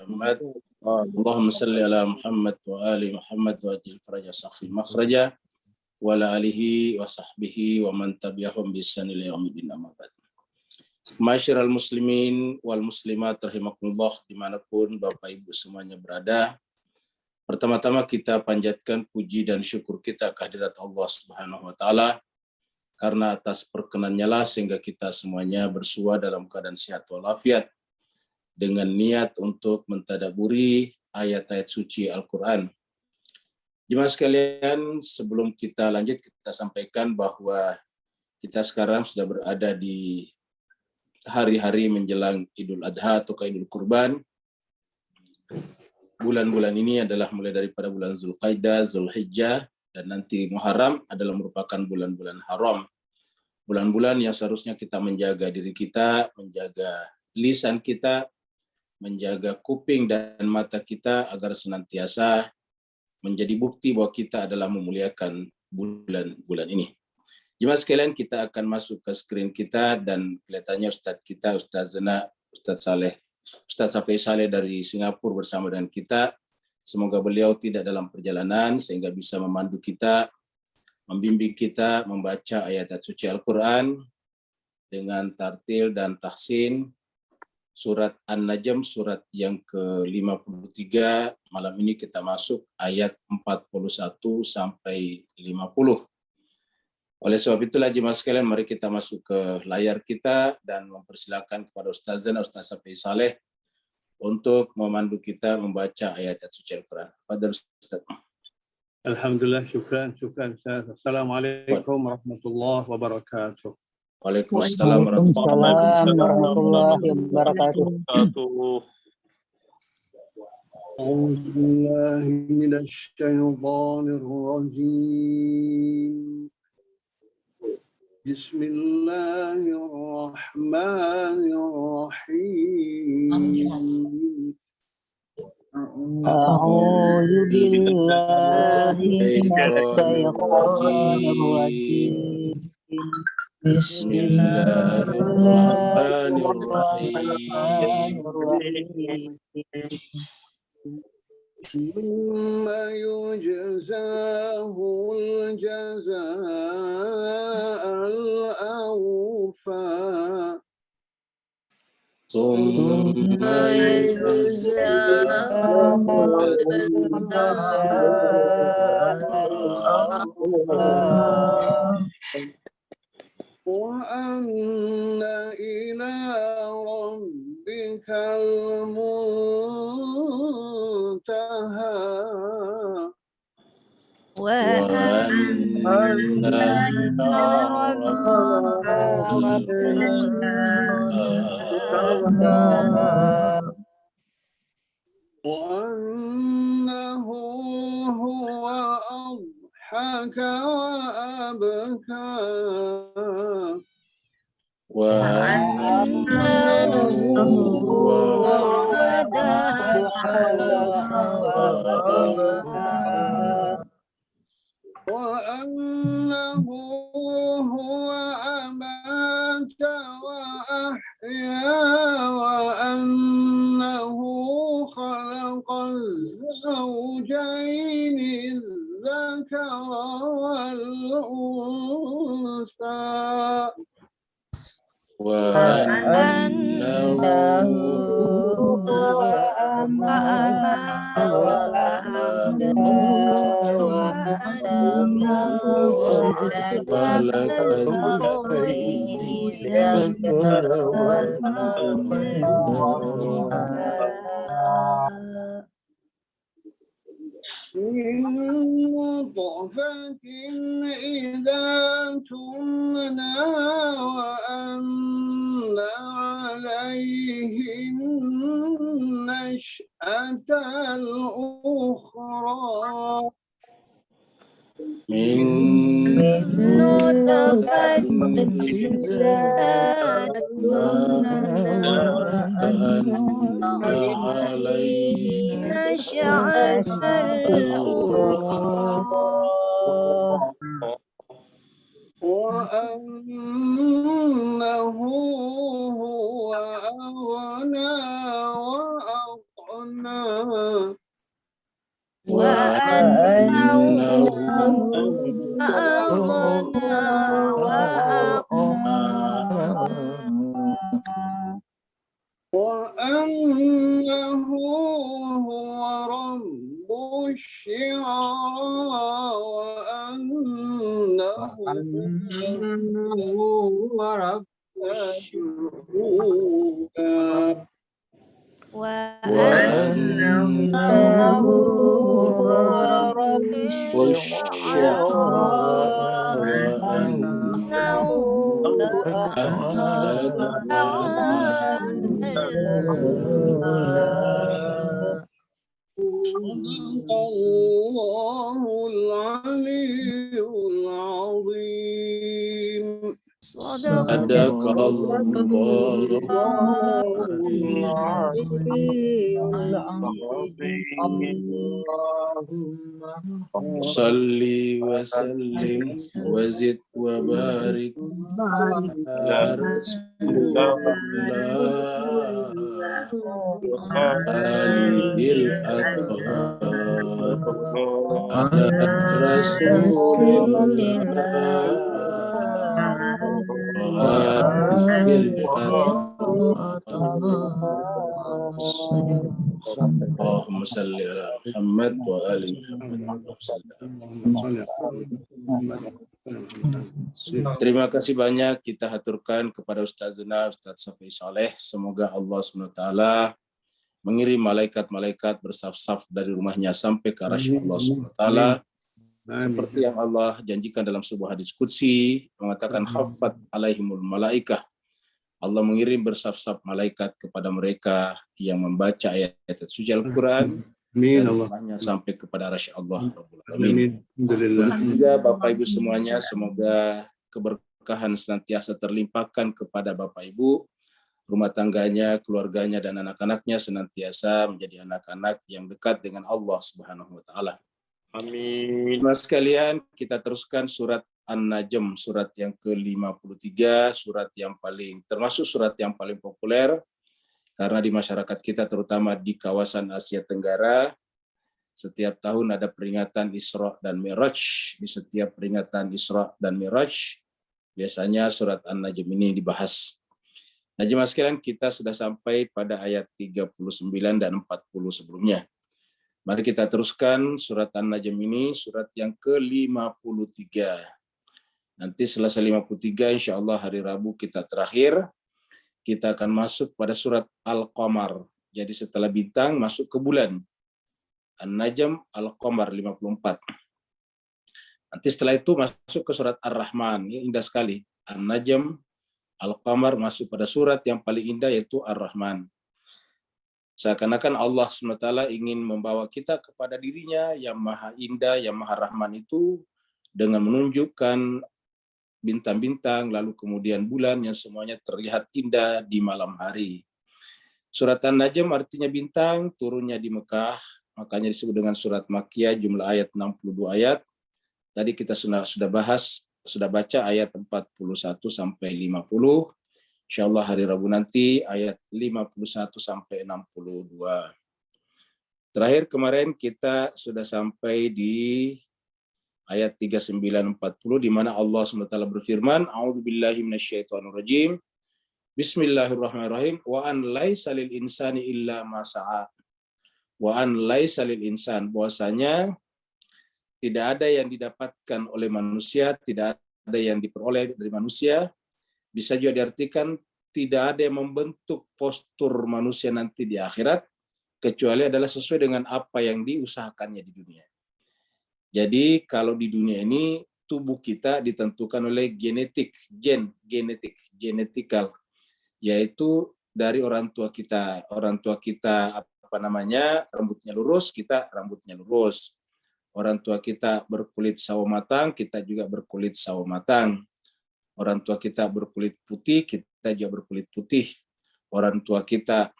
Muhammad. Allahumma salli ala Muhammad wa ali Muhammad wa ajil faraja sakhi makhraja wa ala alihi wa sahbihi wa man tabi'ahum bi ihsan ila yaumil amma ba'd. Masyiral muslimin wal muslimat rahimakumullah dimanapun Bapak Ibu semuanya berada. Pertama-tama kita panjatkan puji dan syukur kita kehadirat Allah Subhanahu wa taala karena atas perkenannya lah sehingga kita semuanya bersua dalam keadaan sehat walafiat dengan niat untuk mentadaburi ayat-ayat suci Al-Quran. Jemaah sekalian, sebelum kita lanjut, kita sampaikan bahwa kita sekarang sudah berada di hari-hari menjelang Idul Adha atau Idul Kurban. Bulan-bulan ini adalah mulai daripada bulan Zulqaidah, Zulhijjah, dan nanti Muharram adalah merupakan bulan-bulan haram. Bulan-bulan yang seharusnya kita menjaga diri kita, menjaga lisan kita, menjaga kuping dan mata kita agar senantiasa menjadi bukti bahwa kita adalah memuliakan bulan-bulan ini. Jemaah sekalian, kita akan masuk ke screen kita dan kelihatannya Ustadz kita, Ustadz Zena, Ustadz Safei Saleh dari Singapura bersama dengan kita. Semoga beliau tidak dalam perjalanan sehingga bisa memandu kita, membimbing kita membaca ayat-ayat suci Al-Quran dengan tartil dan tahsin. Surat An-Najm, surat yang ke-53, malam ini kita masuk ayat 41 sampai 50. Oleh sebab itulah jemaah sekalian, mari kita masuk ke layar kita dan mempersilakan kepada Ustazana, Ustaz Safei Saleh untuk memandu kita membaca ayat-ayat suci Al-Quran. Fadhal Ustaz. Alhamdulillah, syukran Ustaz. Assalamualaikum warahmatullahi wabarakatuh. Waalaikumsalam warahmatullahi wabarakatuh. أعوذ بالله من الشيطان الرجيم بسم الله الرحمن الرحيم أعوذ بالله من الشيطان الرجيم Bismillahirrahmanirrahim. ثم يجزاه الجزاء الأوفى ثم يجزاه وأن إلى ربك المنتهى وأن وأنه هو أضحك وأبكى وأنه هو وأنه هو أمات وأحيا وأنه خلق الزوجين الذكر والأنثى وأنه من نطفة إذا تمنى وأن عليه النشأة الأخرى من نطفة إذا وأن عليه نشأة وأنه هو أغنى وأقنى وأنه أغنى وأقنى وأنه هو رب الشعرى وأنه هو رب الشعرى وأنه وأنه هو رب الشعرى وأنه صدق الله العلي العظيم. صدق الله صلي وسلم وزد وبارك على رسول الله آله الأطهار على رسول الله وآله الأطهار اللهم صل على محمد وآل محمد. Terima kasih banyak kita haturkan kepada Ustazuna Ustaz Safi Saleh. Semoga Allah SWT mengirim malaikat-malaikat bersaf-saf dari rumahnya sampai ke arasy Allah SWT. Seperti yang Allah janjikan dalam sebuah hadis qudsi mengatakan haffat alaihimul malaikah. Allah mengirim bersaf-saf malaikat kepada mereka yang membaca ayat-ayat suci Al-Quran dari rumahnya sampai kepada arasy Allah Rabbul Alamin. Begitu juga Bapak Ibu semuanya, semoga keberkahan senantiasa terlimpahkan kepada Bapak Ibu, rumah tangganya, keluarganya dan anak-anaknya senantiasa menjadi anak-anak yang dekat dengan Allah Subhanahu wa taala. Amin. Mas sekalian, kita teruskan surat An-Najm, surat yang ke-53, surat yang termasuk surat yang paling populer karena di masyarakat kita terutama di kawasan Asia Tenggara setiap tahun ada peringatan Isra dan Mi'raj. Di setiap peringatan Isra dan Mi'raj biasanya surat An-Najm ini dibahas. Nah, jemaah sekalian, kita sudah sampai pada ayat 39 dan 40 sebelumnya. Mari kita teruskan surat An-Najm ini, surat yang ke-53. Nanti selesai 53, insya Allah hari Rabu kita terakhir. Kita akan masuk pada surat Al-Qamar. Jadi setelah bintang masuk ke bulan. An-Najm, Al-Qamar 54. Nanti setelah itu masuk ke surat Ar-Rahman. Ya, indah sekali. An-Najm, Al-Qamar masuk pada surat yang paling indah yaitu Ar-Rahman. Seakan-akan Allah SWT ingin membawa kita kepada dirinya yang maha indah, yang maha rahman itu dengan menunjukkan bintang-bintang, lalu kemudian bulan yang semuanya terlihat indah di malam hari. Surat An-Najm artinya bintang, turunnya di Mekah, makanya disebut dengan surat Makkiyah, jumlah ayat 62 ayat. Tadi kita sudah bahas, sudah baca ayat 41 sampai 50. Insyaallah hari Rabu nanti ayat 51 sampai 62. Terakhir kemarin kita sudah sampai di ayat 39-40 di mana Allah SWT berfirman, A'udzubillahi minasyaitonirrajim. Bismillahirrahmanirrahim. Wa an laisa lil insani illa ma sa'a. Wa an laisa lil insan, bahwasanya tidak ada yang didapatkan oleh manusia, tidak ada yang diperoleh dari manusia. Bisa juga diartikan tidak ada yang membentuk postur manusia nanti di akhirat kecuali adalah sesuai dengan apa yang diusahakannya di dunia. Jadi kalau di dunia ini tubuh kita ditentukan oleh genetik, genetikal, yaitu dari orang tua kita. Orang tua kita rambutnya lurus, kita rambutnya lurus. Orang tua kita berkulit sawo matang, kita juga berkulit sawo matang. Orang tua kita berkulit putih, kita juga berkulit putih. Orang tua kita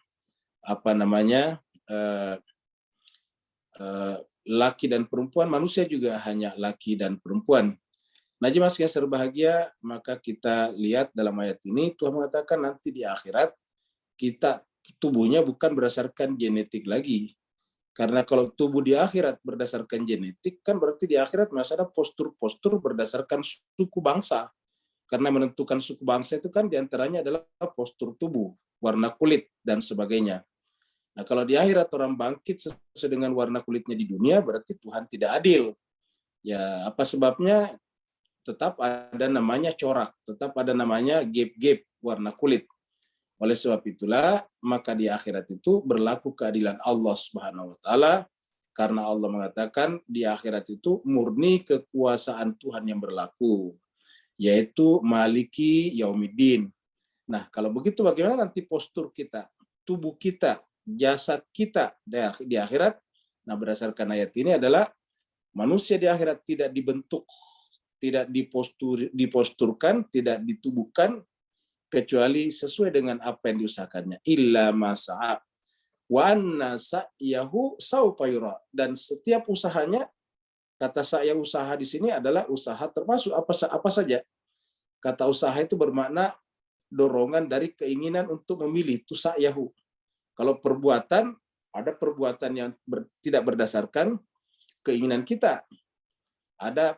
laki dan perempuan, manusia juga hanya laki dan perempuan. Nah, jemaah sekalian berbahagia, maka kita lihat dalam ayat ini Tuhan mengatakan nanti di akhirat kita tubuhnya bukan berdasarkan genetik lagi. Karena kalau tubuh di akhirat berdasarkan genetik, kan berarti di akhirat masih ada postur-postur berdasarkan suku bangsa. Karena menentukan suku bangsa itu kan diantaranya adalah postur tubuh, warna kulit, dan sebagainya. Nah, kalau di akhirat orang bangkit sesuai dengan warna kulitnya di dunia, berarti Tuhan tidak adil. Ya, apa sebabnya? Tetap ada namanya corak, tetap ada namanya gap-gap warna kulit. Oleh sebab itulah, maka di akhirat itu berlaku keadilan Allah Subhanahu wa taala, karena Allah mengatakan di akhirat itu murni kekuasaan Tuhan yang berlaku, yaitu Maliki Yaumiddin. Nah, kalau begitu bagaimana nanti postur kita, tubuh kita, jasad kita di akhirat? Nah, berdasarkan ayat ini adalah manusia di akhirat tidak dibentuk, tidak diposturkan, tidak ditubuhkan, kecuali sesuai dengan apa yang diusahakannya. Illa masa'a wa anna sa'yahu sawfa yura. Dan setiap usahanya, kata sa'ya usaha di sini adalah usaha termasuk apa saja. Kata usaha itu bermakna dorongan dari keinginan untuk memilih, itu sa'yahu. Kalau perbuatan, ada perbuatan yang tidak berdasarkan keinginan kita. Ada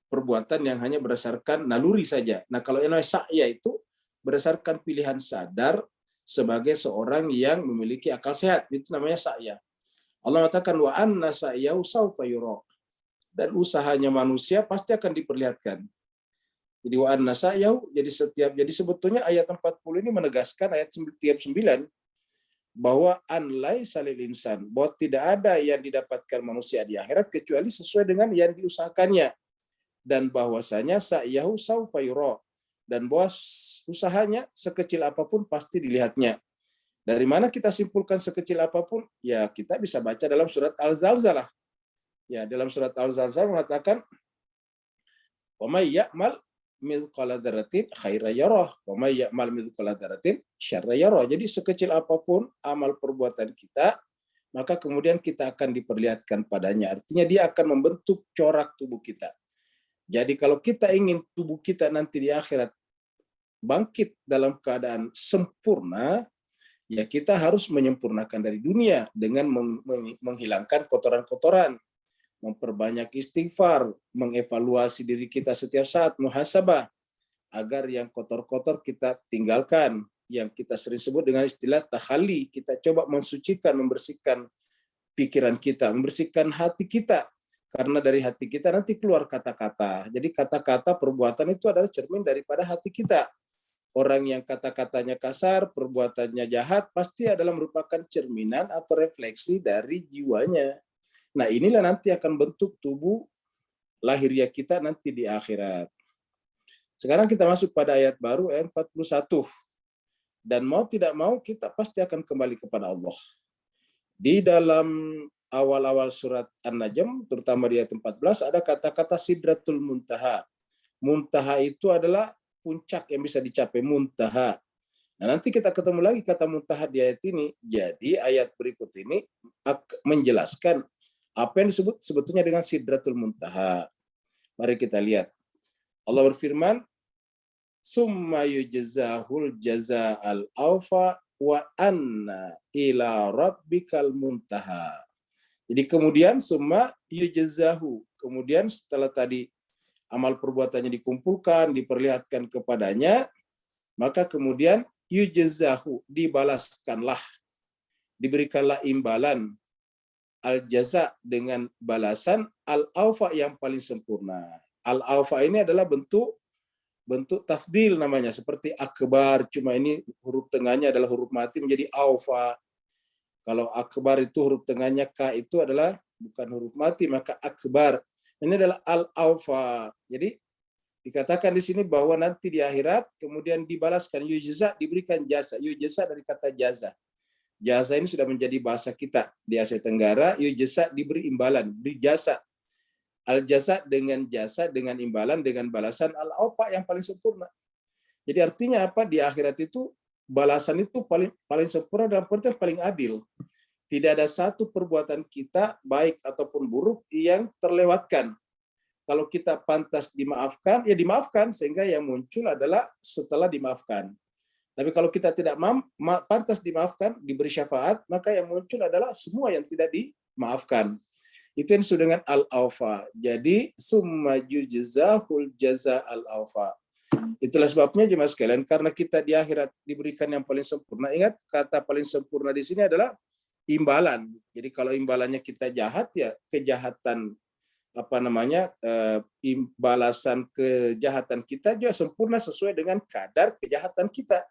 perbuatan yang hanya berdasarkan naluri saja. Nah, kalau yang namanya sa'ya itu berdasarkan pilihan sadar sebagai seorang yang memiliki akal sehat, itu namanya sa'ya. Allah mengatakan wa anna sa'yahu sawfa yura. Dan usahanya manusia pasti akan diperlihatkan. Jadi wa anna sa'yahu, jadi sebetulnya ayat 40 ini menegaskan ayat 9 bahwa anlai salil insan, bahwa tidak ada yang didapatkan manusia di akhirat kecuali sesuai dengan yang diusahakannya. Dan bahwasanya sa'yahu sawfa yura, dan bahwa usahanya sekecil apapun pasti dilihatnya. Dari mana kita simpulkan sekecil apapun? Ya, kita bisa baca dalam surat Al-Zalzalah. Ya, dalam surat Al-Zalzalah mengatakan wa may ya'mal mithqala dzarratin khairan yarah wa may ya'mal mithqala dzarratin syarran yarah. Jadi sekecil apapun amal perbuatan kita, maka kemudian kita akan diperlihatkan padanya. Artinya dia akan membentuk corak tubuh kita. Jadi kalau kita ingin tubuh kita nanti di akhirat bangkit dalam keadaan sempurna, ya kita harus menyempurnakan dari dunia dengan menghilangkan kotoran-kotoran, memperbanyak istighfar, mengevaluasi diri kita setiap saat, muhasabah, agar yang kotor-kotor kita tinggalkan, yang kita sering sebut dengan istilah tahalli, kita coba mensucikan, membersihkan pikiran kita, membersihkan hati kita. Karena dari hati kita nanti keluar kata-kata. Jadi kata-kata, perbuatan itu adalah cermin daripada hati kita. Orang yang kata-katanya kasar, perbuatannya jahat, pasti adalah merupakan cerminan atau refleksi dari jiwanya. Nah, inilah nanti akan bentuk tubuh lahiriah kita nanti di akhirat. Sekarang kita masuk pada ayat baru, ayat 41. Dan mau tidak mau, kita pasti akan kembali kepada Allah. Di dalam awal-awal surat An-Najm, terutama di ayat 14, ada kata-kata Sidratul Muntaha. Muntaha itu adalah puncak yang bisa dicapai, muntaha. Nah, nanti kita ketemu lagi kata muntaha di ayat ini. Jadi ayat berikut ini menjelaskan apa yang disebut sebetulnya dengan Sidratul Muntaha. Mari kita lihat. Allah berfirman, summa yujzahul jaza'al awfa wa anna ila rabbikal muntaha. Jadi kemudian summa yujzahu. Kemudian setelah tadi amal perbuatannya dikumpulkan, diperlihatkan kepadanya, maka kemudian yujzahu, dibalaskanlah, diberikanlah imbalan, al-jaza, dengan balasan al-awfa, yang paling sempurna. Al-awfa ini adalah bentuk tafdil namanya, seperti akbar, cuma ini huruf tengahnya adalah huruf mati menjadi awfa. Kalau akbar itu huruf tengahnya ka, itu adalah bukan huruf mati, maka akbar. Ini adalah al-awfa. Jadi dikatakan di sini bahwa nanti di akhirat kemudian dibalaskan, yujza, diberikan jasa. Yujza dari kata jaza. Jasa ini sudah menjadi bahasa kita di Asia Tenggara. Yujza, diberi imbalan, beri jasa. Al-jasa, dengan jasa, dengan imbalan, dengan balasan. Al-awfa, yang paling sempurna. Jadi artinya apa? Di akhirat itu balasan itu paling sempurna, dalam pengertian paling adil. Tidak ada satu perbuatan kita, baik ataupun buruk, yang terlewatkan. Kalau kita pantas dimaafkan, ya dimaafkan, sehingga yang muncul adalah setelah dimaafkan. Tapi kalau kita tidak pantas dimaafkan, diberi syafaat, maka yang muncul adalah semua yang tidak dimaafkan. Itu yang disebut dengan al-awfa. Jadi summa yujzahul jaza al-awfa. Itulah sebabnya jemaah sekalian, karena kita di akhirat diberikan yang paling sempurna. Ingat, kata paling sempurna di sini adalah imbalan. Jadi kalau imbalannya kita jahat, ya kejahatan balasan kejahatan kita juga sempurna sesuai dengan kadar kejahatan kita.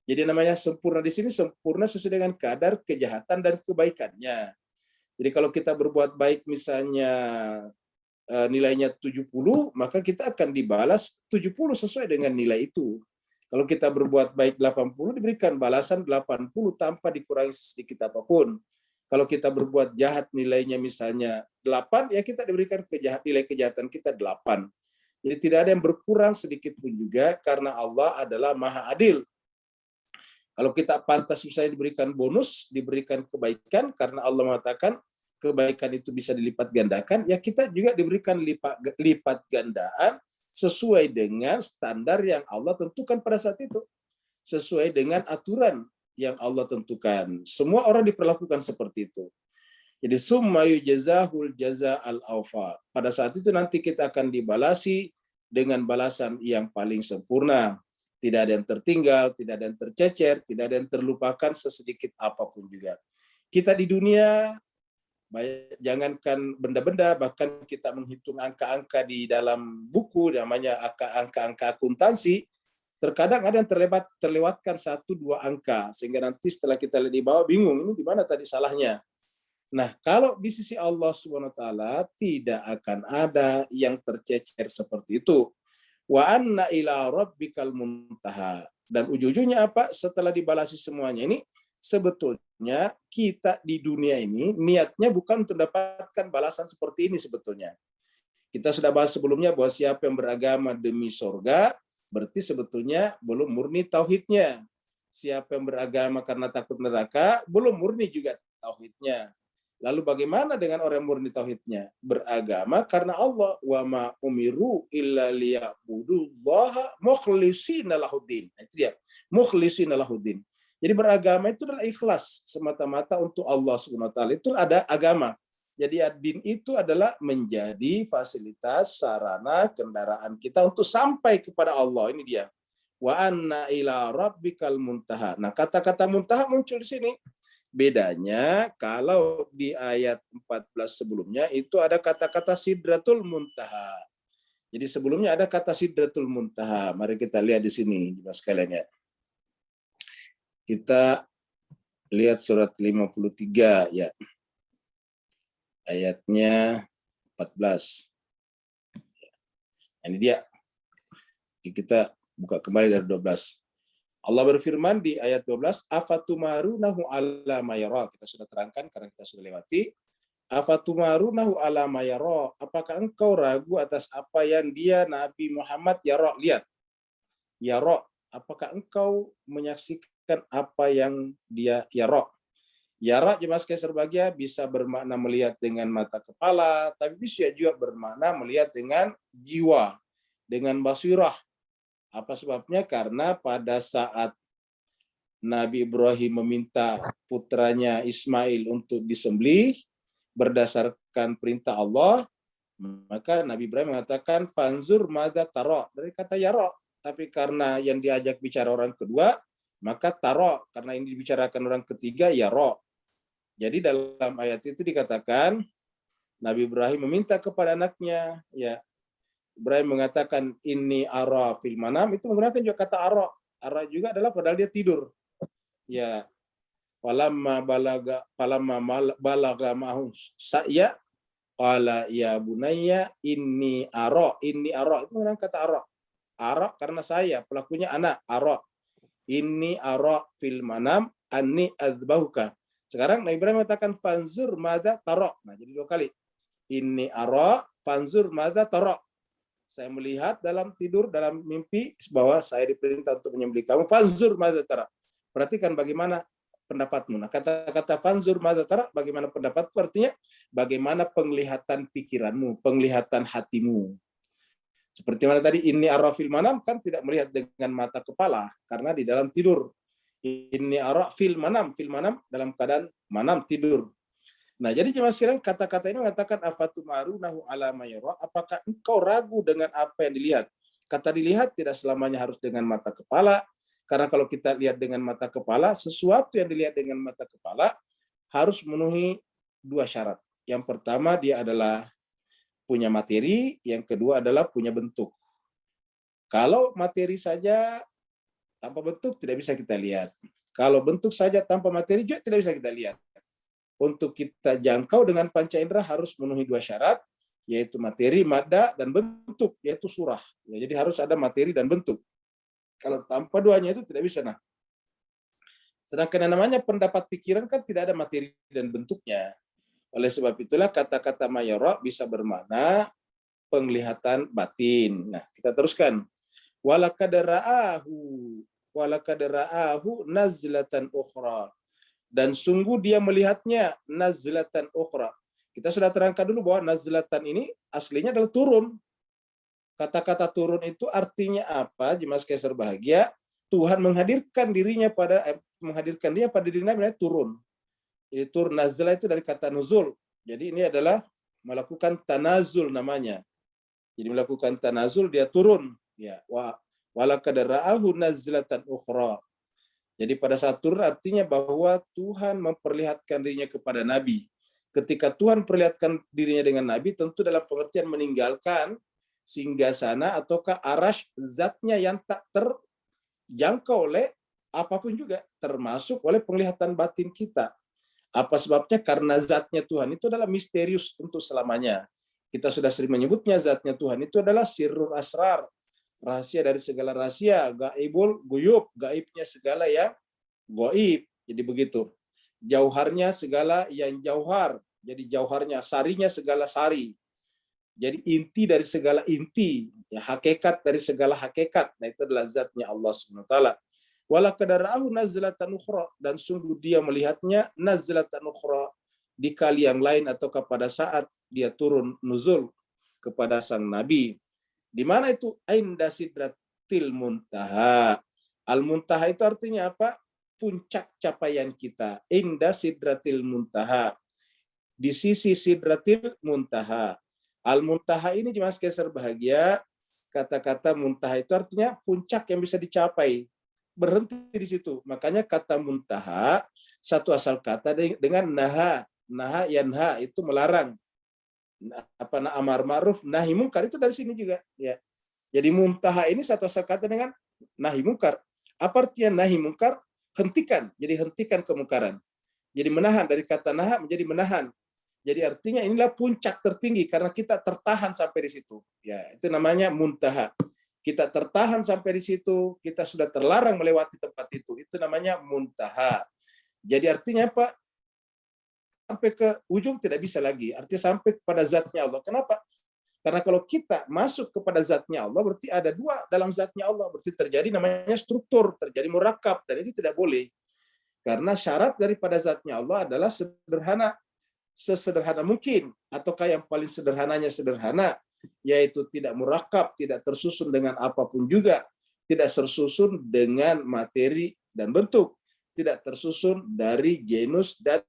Jadi namanya sempurna di sini sempurna sesuai dengan kadar kejahatan dan kebaikannya. Jadi kalau kita berbuat baik misalnya nilainya 70, maka kita akan dibalas 70 sesuai dengan nilai itu. Kalau kita berbuat baik 80, diberikan balasan 80 tanpa dikurangi sedikit apapun. Kalau kita berbuat jahat nilainya misalnya 8, ya kita diberikan nilai kejahatan kita 8. Jadi tidak ada yang berkurang sedikit pun juga, karena Allah adalah Maha Adil. Kalau kita pantas misalnya diberikan bonus, diberikan kebaikan, karena Allah mengatakan kebaikan itu bisa dilipat gandakan, ya kita juga diberikan lipat gandaan sesuai dengan standar yang Allah tentukan pada saat itu. Sesuai dengan aturan yang Allah tentukan. Semua orang diperlakukan seperti itu. Jadi summa yujzahul jaza al-awfa. Pada saat itu nanti kita akan dibalasi dengan balasan yang paling sempurna. Tidak ada yang tertinggal, tidak ada yang tercecer, tidak ada yang terlupakan sesedikit apapun juga. Kita di dunia, jangankan benda-benda, bahkan kita menghitung angka-angka di dalam buku, namanya angka-angka akuntansi, terkadang ada yang terlewatkan 1-2 angka, sehingga nanti setelah kita lihat di bawah bingung, ini di mana tadi salahnya. Nah, kalau di sisi Allah SWT tidak akan ada yang tercecer seperti itu. Wa anna ila rabbikal muntaha. Dan ujung-ujungnya apa? Setelah dibalasi semuanya ini, sebetulnya kita di dunia ini niatnya bukan untuk mendapatkan balasan seperti ini sebetulnya. Kita sudah bahas sebelumnya bahwa siapa yang beragama demi surga, berarti sebetulnya belum murni tauhidnya. Siapa yang beragama karena takut neraka, belum murni juga tauhidnya. Lalu bagaimana dengan orang murni tauhidnya? Beragama karena Allah. Wa ma umiru illa liya'budullaha mukhlishina lahuddin. Itu dia. Mukhlishina lahuddin. Jadi beragama itu adalah ikhlas semata-mata untuk Allah SWT. Itu ada agama. Jadi din itu adalah menjadi fasilitas, sarana, kendaraan kita untuk sampai kepada Allah. Ini dia. Wa anna ila rabbikal muntaha. Nah, kata-kata muntaha muncul di sini. Bedanya kalau di ayat 14 sebelumnya itu ada kata-kata sidratul muntaha. Jadi sebelumnya ada kata sidratul muntaha. Mari kita lihat di sini, Mas sekalian ya. Kita lihat surat 53 ya. Ayatnya 14. Ini dia. Kita buka kembali dari 12. Allah berfirman di ayat 12, afatumarunahu ala ma yara. Kita sudah terangkan karena kita sudah lewati. Afatumarunahu ala ma yara. Apakah engkau ragu atas apa yang dia Nabi Muhammad yara lihat? Yara, apakah engkau menyaksikan apa yang dia yara? Yara jemaah sekalian berbahagia bisa bermakna melihat dengan mata kepala, tapi bisa juga bermakna melihat dengan jiwa, dengan basirah. Apa sebabnya? Karena pada saat Nabi Ibrahim meminta putranya Ismail untuk disembelih berdasarkan perintah Allah, maka Nabi Ibrahim mengatakan fanzur madza tara, dari kata yara. Tapi karena yang diajak bicara orang kedua, maka tara, karena ini dibicarakan orang ketiga yara. Jadi dalam ayat itu dikatakan Nabi Ibrahim meminta kepada anaknya, ya, Ibrahim mengatakan ini ara fil manam, itu menggunakan juga kata ara. Ara juga adalah padahal dia tidur. Ya, falamma balaga ma'hu sa'ya qala ya bunayya inni ara. Inni ara itu menggunakan kata ara. Ara karena saya, pelakunya anak, ara. Inni ara fil manam anni adzbahuka. Sekarang Nabi Ibrahim mengatakan fanzur madza tara. Nah, jadi 2 kali. Inni ara fanzur madza tara. Saya melihat dalam tidur, dalam mimpi, bahwa saya diperintah untuk menyembelih kamu. Fanzur madza tara. Perhatikan bagaimana pendapatmu. Nah, kata-kata fanzur madza tara, bagaimana pendapatmu, artinya bagaimana penglihatan pikiranmu, penglihatan hatimu. Seperti mana tadi, inni ara fil manam, kan tidak melihat dengan mata kepala karena di dalam tidur. Inni ara fil manam dalam keadaan manam, tidur. Nah, jadi jemaah sekalian, kata-kata ini mengatakan afatumarunahu ala ma yara, apakah engkau ragu dengan apa yang dilihat? Kata dilihat tidak selamanya harus dengan mata kepala, karena kalau kita lihat dengan mata kepala, sesuatu yang dilihat dengan mata kepala harus memenuhi dua syarat. Yang pertama, dia adalah punya materi, yang kedua adalah punya bentuk. Kalau materi saja tanpa bentuk tidak bisa kita lihat. Kalau bentuk saja tanpa materi juga tidak bisa kita lihat. Untuk kita jangkau dengan panca indera harus memenuhi dua syarat, yaitu materi, madda, dan bentuk, yaitu surah. Ya, jadi harus ada materi dan bentuk. Kalau tanpa duanya itu tidak bisa. Nah, sedangkan yang namanya pendapat pikiran kan tidak ada materi dan bentuknya. Oleh sebab itulah kata-kata mayara bisa bermakna penglihatan batin. Nah, kita teruskan. Walaqad ra'ahu nazlatan ukhra. Dan sungguh dia melihatnya nazlatan ukhra. Kita sudah terangkan dulu bahwa nazlatan ini aslinya adalah turun. Kata-kata turun itu artinya apa? Jemaah sekalian berbahagia, Tuhan menghadirkan dia pada diri Nabi, turun. Jadi turun, nazla itu dari kata nuzul. Jadi ini adalah melakukan tanazul namanya. Jadi melakukan tanazul, dia turun. Ya, walaqad ra'ahu nazlatan ukhra. Jadi pada saat turun artinya bahwa Tuhan memperlihatkan dirinya kepada Nabi. Ketika Tuhan perlihatkan dirinya dengan Nabi, tentu dalam pengertian meninggalkan singgasana ataukah arash zatnya yang tak terjangkau oleh apapun juga, termasuk oleh penglihatan batin kita. Apa sebabnya? Karena zatnya Tuhan itu adalah misterius untuk selamanya. Kita sudah sering menyebutnya zatnya Tuhan itu adalah sirrul asrar, rahasia dari segala rahasia, gaibul guyub, gaibnya segala yang gaib. Jadi begitu. Jauharnya segala yang jauhar, jadi jauharnya, sarinya segala sari. Jadi inti dari segala inti, ya, hakikat dari segala hakikat. Nah, itu adalah zatnya Allah Subhanahu wa taala. Walaqad ra'ahu nazlatan ukhra, dan sungguh dia melihatnya nazlatan ukhra, di kali yang lain atau pada saat dia turun nuzul kepada sang nabi. Di mana itu? Inda sidratil muntaha. Al-muntaha itu artinya apa? Puncak capaian kita. Inda sidratil muntaha. Di sisi sidratil muntaha. Al-muntaha ini jemaah sekalian berbahagia, kata-kata muntaha itu artinya puncak yang bisa dicapai. Berhenti di situ. Makanya kata muntaha satu asal kata dengan naha. Naha yanha itu melarang. Amar ma'ruf nahi mungkar itu dari sini juga, ya. Jadi muntaha ini satu asal kata dengan nahi mungkar. Apa artinya nahi mungkar? Hentikan. Jadi hentikan kemungkaran. Jadi menahan, dari kata naha menjadi menahan. Jadi artinya inilah puncak tertinggi karena kita tertahan sampai di situ. Ya, itu namanya muntaha. Kita tertahan sampai di situ, kita sudah terlarang melewati tempat itu. Itu namanya muntaha. Jadi artinya apa? Sampai ke ujung tidak bisa lagi. Artinya sampai kepada zatnya Allah. Kenapa? Karena kalau kita masuk kepada zatnya Allah, berarti ada dua dalam zatnya Allah. Berarti terjadi namanya struktur, terjadi murakab, dan itu tidak boleh. Karena syarat daripada zatnya Allah adalah sederhana, sesederhana mungkin, ataukah yang paling sederhananya sederhana, yaitu tidak murakab, tidak tersusun dengan apapun juga, tidak tersusun dengan materi dan bentuk, tidak tersusun dari genus dan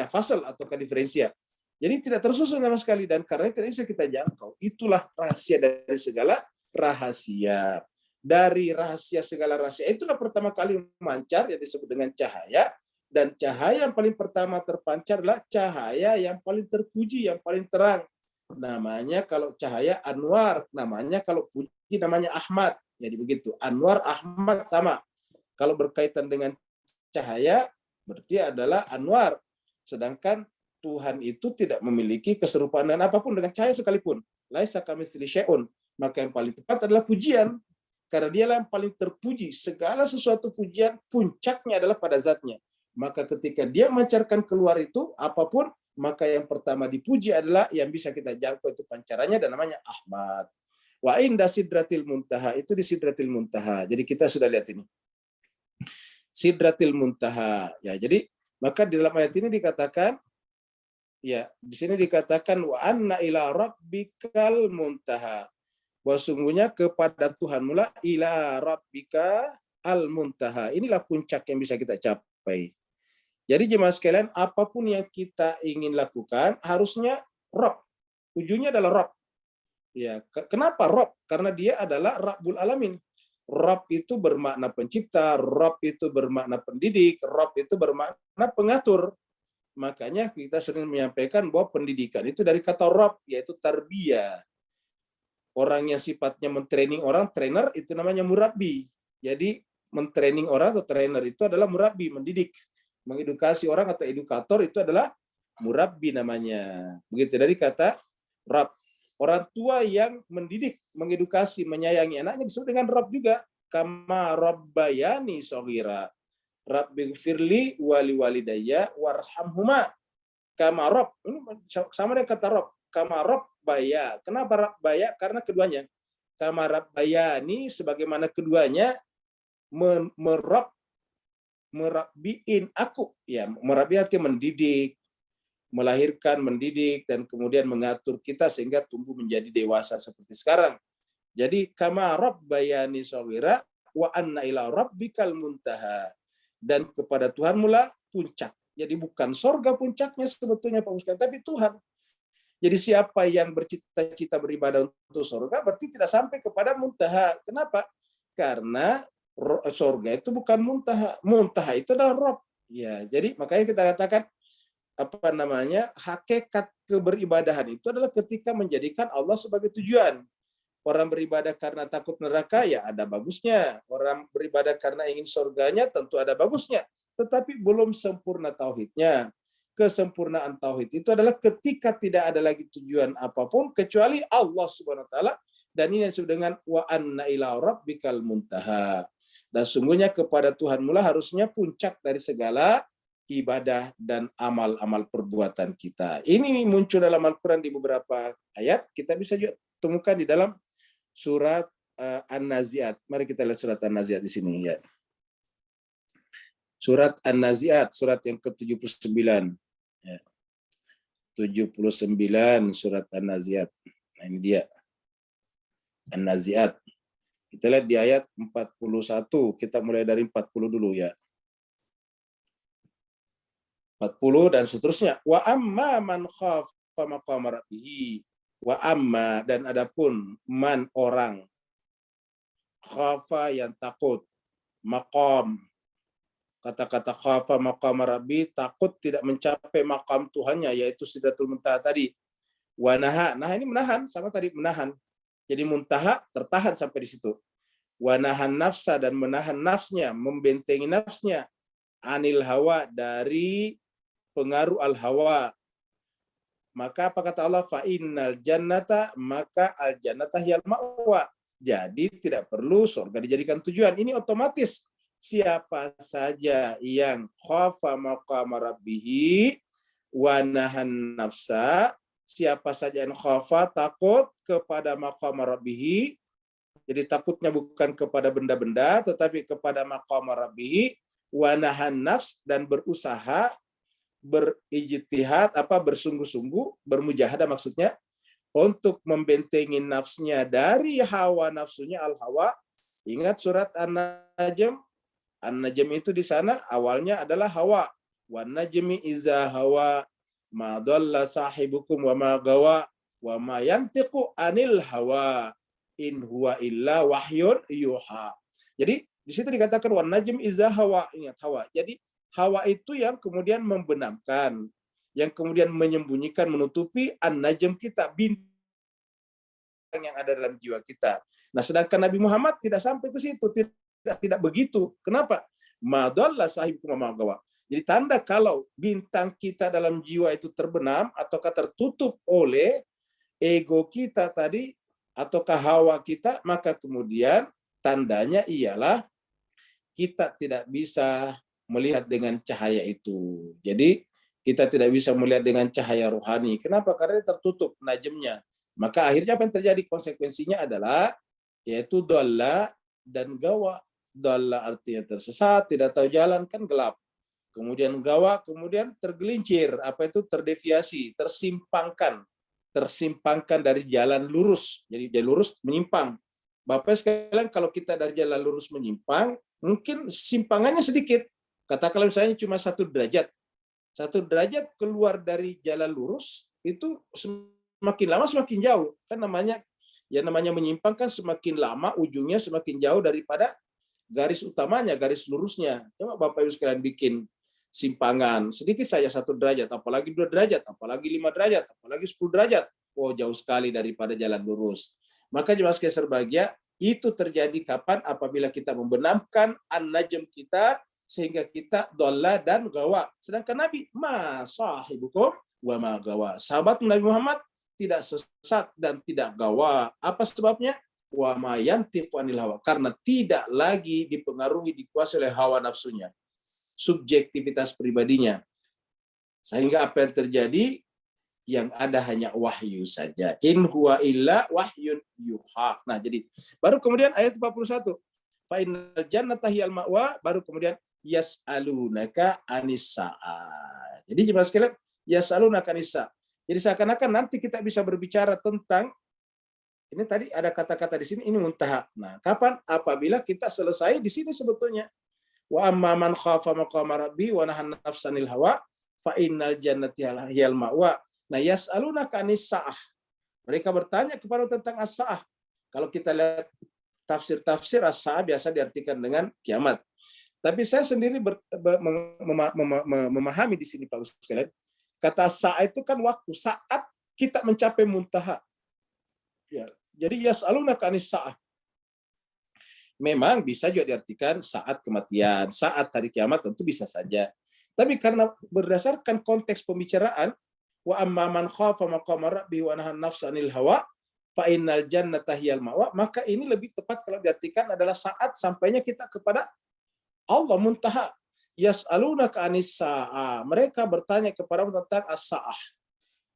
fasal ataukah diferensia. Jadi tidak tersusun sama sekali, dan karena tidak bisa kita jangkau. Itulah rahasia dari segala rahasia. Dari rahasia segala rahasia, itulah pertama kali memancar yang disebut dengan cahaya. Dan cahaya yang paling pertama terpancar adalah cahaya yang paling terpuji, yang paling terang. Namanya kalau cahaya Anwar, namanya kalau puji namanya Ahmad. Jadi begitu, Anwar Ahmad sama. Kalau berkaitan dengan cahaya berarti adalah Anwar. Sedangkan Tuhan itu tidak memiliki keserupaan dengan apapun, dengan cahaya sekalipun. Laisa kamitslihi syai'un. Maka yang paling tepat adalah pujian. Karena dialah yang paling terpuji. Segala sesuatu pujian puncaknya adalah pada zatnya. Maka ketika dia memancarkan keluar itu apapun, maka yang pertama dipuji adalah yang bisa kita jangkau itu pancarannya, dan namanya Ahmad. Wa inda sidratil muntaha, itu di sidratil muntaha. Jadi kita sudah lihat ini. Sidratil muntaha. Ya, jadi maka di dalam ayat ini dikatakan Ya, di sini dikatakan wa anna ila rabbikal muntaha. Bahwa sungguhnya kepada Tuhan mula ila rabbika al muntaha. Inilah puncak yang bisa kita capai. Jadi jemaah sekalian, apapun yang kita ingin lakukan harusnya Rob. Ujungnya adalah Rob. Ya, kenapa Rob? Karena dia adalah Rabbul Alamin. Rob itu bermakna pencipta, Rob itu bermakna pendidik, Rob itu bermakna pengatur. Makanya kita sering menyampaikan bahwa pendidikan itu dari kata Rob, yaitu tarbiyah. Orang yang sifatnya mentraining orang, trainer, itu namanya murabbi. Jadi mentraining orang atau trainer itu adalah murabbi, mendidik. Mengedukasi orang atau edukator itu adalah murabbi namanya. Begitu dari kata Rob. Orang tua yang mendidik, mengedukasi, menyayangi anaknya disebut dengan Rob juga. Kama rabbayani shaghira. Rabbighfirli wali walidayya warhamhuma. Kama Rob. Ini sama dengan kata Rob. Kama Rabbaya. Kenapa Rabbaya? Karena keduanya. Kama rabbayani sebagaimana keduanya merabbiin aku. Ya, merabbi artinya mendidik, melahirkan, mendidik, dan kemudian mengatur kita sehingga tumbuh menjadi dewasa seperti sekarang. Jadi kama rabbayani shaghira wa anna ila rabbikal muntaha. Dan kepada Tuhan mula puncak. Jadi bukan sorga puncaknya sebetulnya Pak Ustaz, tapi Tuhan. Jadi siapa yang bercita-cita beribadah untuk sorga berarti tidak sampai kepada muntaha. Kenapa? Karena sorga itu bukan muntaha. Muntaha itu adalah Rob. Ya, jadi makanya kita katakan hakikat keberibadahan itu adalah ketika menjadikan Allah sebagai tujuan. Orang beribadah karena takut neraka, ya ada bagusnya. Orang beribadah karena ingin surganya, tentu ada bagusnya. Tetapi belum sempurna tauhidnya. Kesempurnaan tauhid itu adalah ketika tidak ada lagi tujuan apapun kecuali Allah Subhanahu wa taala, dan ini yang disebut dengan wa anna ila rabbikal muntaha. Dan sungguhnya kepada Tuhan mula harusnya puncak dari segala ibadah dan amal-amal perbuatan kita. Ini muncul dalam Al-Qur'an di beberapa ayat, kita bisa juga temukan di dalam surat An-Nazi'at. Mari kita lihat surat An-Nazi'at di sini ya. Surat An-Nazi'at, surat yang ke-79. Ya. 79 surat An-Nazi'at. Nah, ini dia. An-Nazi'at. Kita lihat di ayat 41. Kita mulai dari 40 dulu ya. 40 dan seterusnya. Wa amma man khafa maqama rabbih. Wa amma, dan adapun man orang, khafa yang takut, maqam, kata-kata khafa maqama rabbi, takut tidak mencapai makam Tuhannya, yaitu Sidratul Muntaha tadi. Wa naha, nah ini menahan, sama tadi menahan. Jadi muntaha tertahan sampai di situ. Wa nahan nafsa, dan menahan nafsnya, membentengi nafsnya, anil hawa, dari pengaruh al-hawa. Maka apa kata Allah? Fa innal jannata, maka al jannata hiyal ma'wa. Jadi tidak perlu surga dijadikan tujuan. Ini otomatis siapa saja yang khafa maqama rabbih wa nahan nafsa, siapa saja yang khafa takut kepada maqama rabbih. Jadi takutnya bukan kepada benda-benda tetapi kepada maqama rabbih, wa nahan nafs, dan berusaha, berijtihad, bersungguh-sungguh, bermujahadah maksudnya, untuk membentengi nafsnya dari hawa nafsunya, al-hawa. Ingat surat An-Najm. An-Najm itu di sana awalnya adalah hawa. Wan najmi iza hawa ma dhalla sahibukum wa ma gawa wa ma yantiqu anil hawa in huwa illa wahyun yuha. Jadi di situ dikatakan wan najm iza hawa, ingat hawa. Jadi hawa itu yang kemudian membenamkan, yang kemudian menyembunyikan, menutupi an-najm kita, bintang yang ada dalam jiwa kita. Nah, sedangkan Nabi Muhammad tidak sampai ke situ, tidak begitu. Kenapa? Ma dhalla sahibukum wa ma gawa. Jadi tanda kalau bintang kita dalam jiwa itu terbenam ataukah tertutup oleh ego kita tadi ataukah hawa kita, maka kemudian tandanya ialah kita tidak bisa melihat dengan cahaya itu. Jadi kita tidak bisa melihat dengan cahaya rohani. Kenapa? Karena tertutup najmnya. Maka akhirnya apa yang terjadi? Konsekuensinya adalah yaitu dhalla dan gawa. Dhalla artinya tersesat, tidak tahu jalan, kan gelap. kemudian gawa, kemudian tergelincir, apa itu terdeviasi, tersimpangkan dari jalan lurus. Jadi jalan lurus menyimpang. Bapak sekalian, kalau kita dari jalan lurus menyimpang, mungkin simpangannya sedikit. Katakanlah misalnya cuma 1 derajat. 1 derajat keluar dari jalan lurus, itu semakin lama semakin jauh. Kan namanya menyimpang kan semakin lama ujungnya semakin jauh daripada garis utamanya, garis lurusnya. Coba Bapak Ibu sekalian bikin simpangan sedikit saja 1 derajat, apalagi 2 derajat, apalagi 5 derajat, apalagi 10 derajat. Oh, jauh sekali daripada jalan lurus. Maka jemaah sekalian berbahagia, itu terjadi kapan? Apabila kita membenamkan an-najm kita sehingga kita dhalla dan gawa. Sedangkan Nabi, ma sahibukum wa ma gawa. Sahabat Nabi Muhammad tidak sesat dan tidak gawa. Apa sebabnya? Wa ma yantiqu anil hawa. Karena tidak lagi dipengaruhi, dikuasai oleh hawa nafsunya, subjektivitas pribadinya. Sehingga apa yang terjadi? Yang ada hanya wahyu saja. In huwa illa wahyun yuha. Nah, jadi baru kemudian ayat 41. Fa innal jannata hiyal ma'wa, baru kemudian yas'alunaka anis sa'ah. Jadi jemaah sekalian, yas'alunaka anis sa'ah. Jadi seakan-akan nanti kita bisa berbicara tentang ini tadi ada kata-kata di sini, ini muntaha. Nah, kapan? Apabila kita selesai di sini sebetulnya. Wa amma man khafa maqama rabbi wa nahan nafsanil hawa fa innal jannati hiyal ma'wa. Nah, yas'alunaka anis sa'ah. Mereka bertanya kepada tentang as-sa'ah. Kalau kita lihat tafsir as-sa'ah biasa diartikan dengan kiamat. Tapi saya sendiri memahami di sini Pak Ustaz sekalian. Kata sa'ah itu kan waktu, saat kita mencapai muntaha. Ya, jadi yas'alunaka anis sa'ah. Memang bisa juga diartikan saat kematian, saat hari kiamat, tentu bisa saja. Tapi karena berdasarkan konteks pembicaraan, wa amma man khafa maqama rabbih wa nahan nafsa 'anil hawa fa innal jannata hiyal ma'wa, maka ini lebih tepat kalau diartikan adalah saat sampainya kita kepada Allah, muntaha. Yas'alunaka 'anis sa'ah. Mereka bertanya kepada tentang as-sa'ah.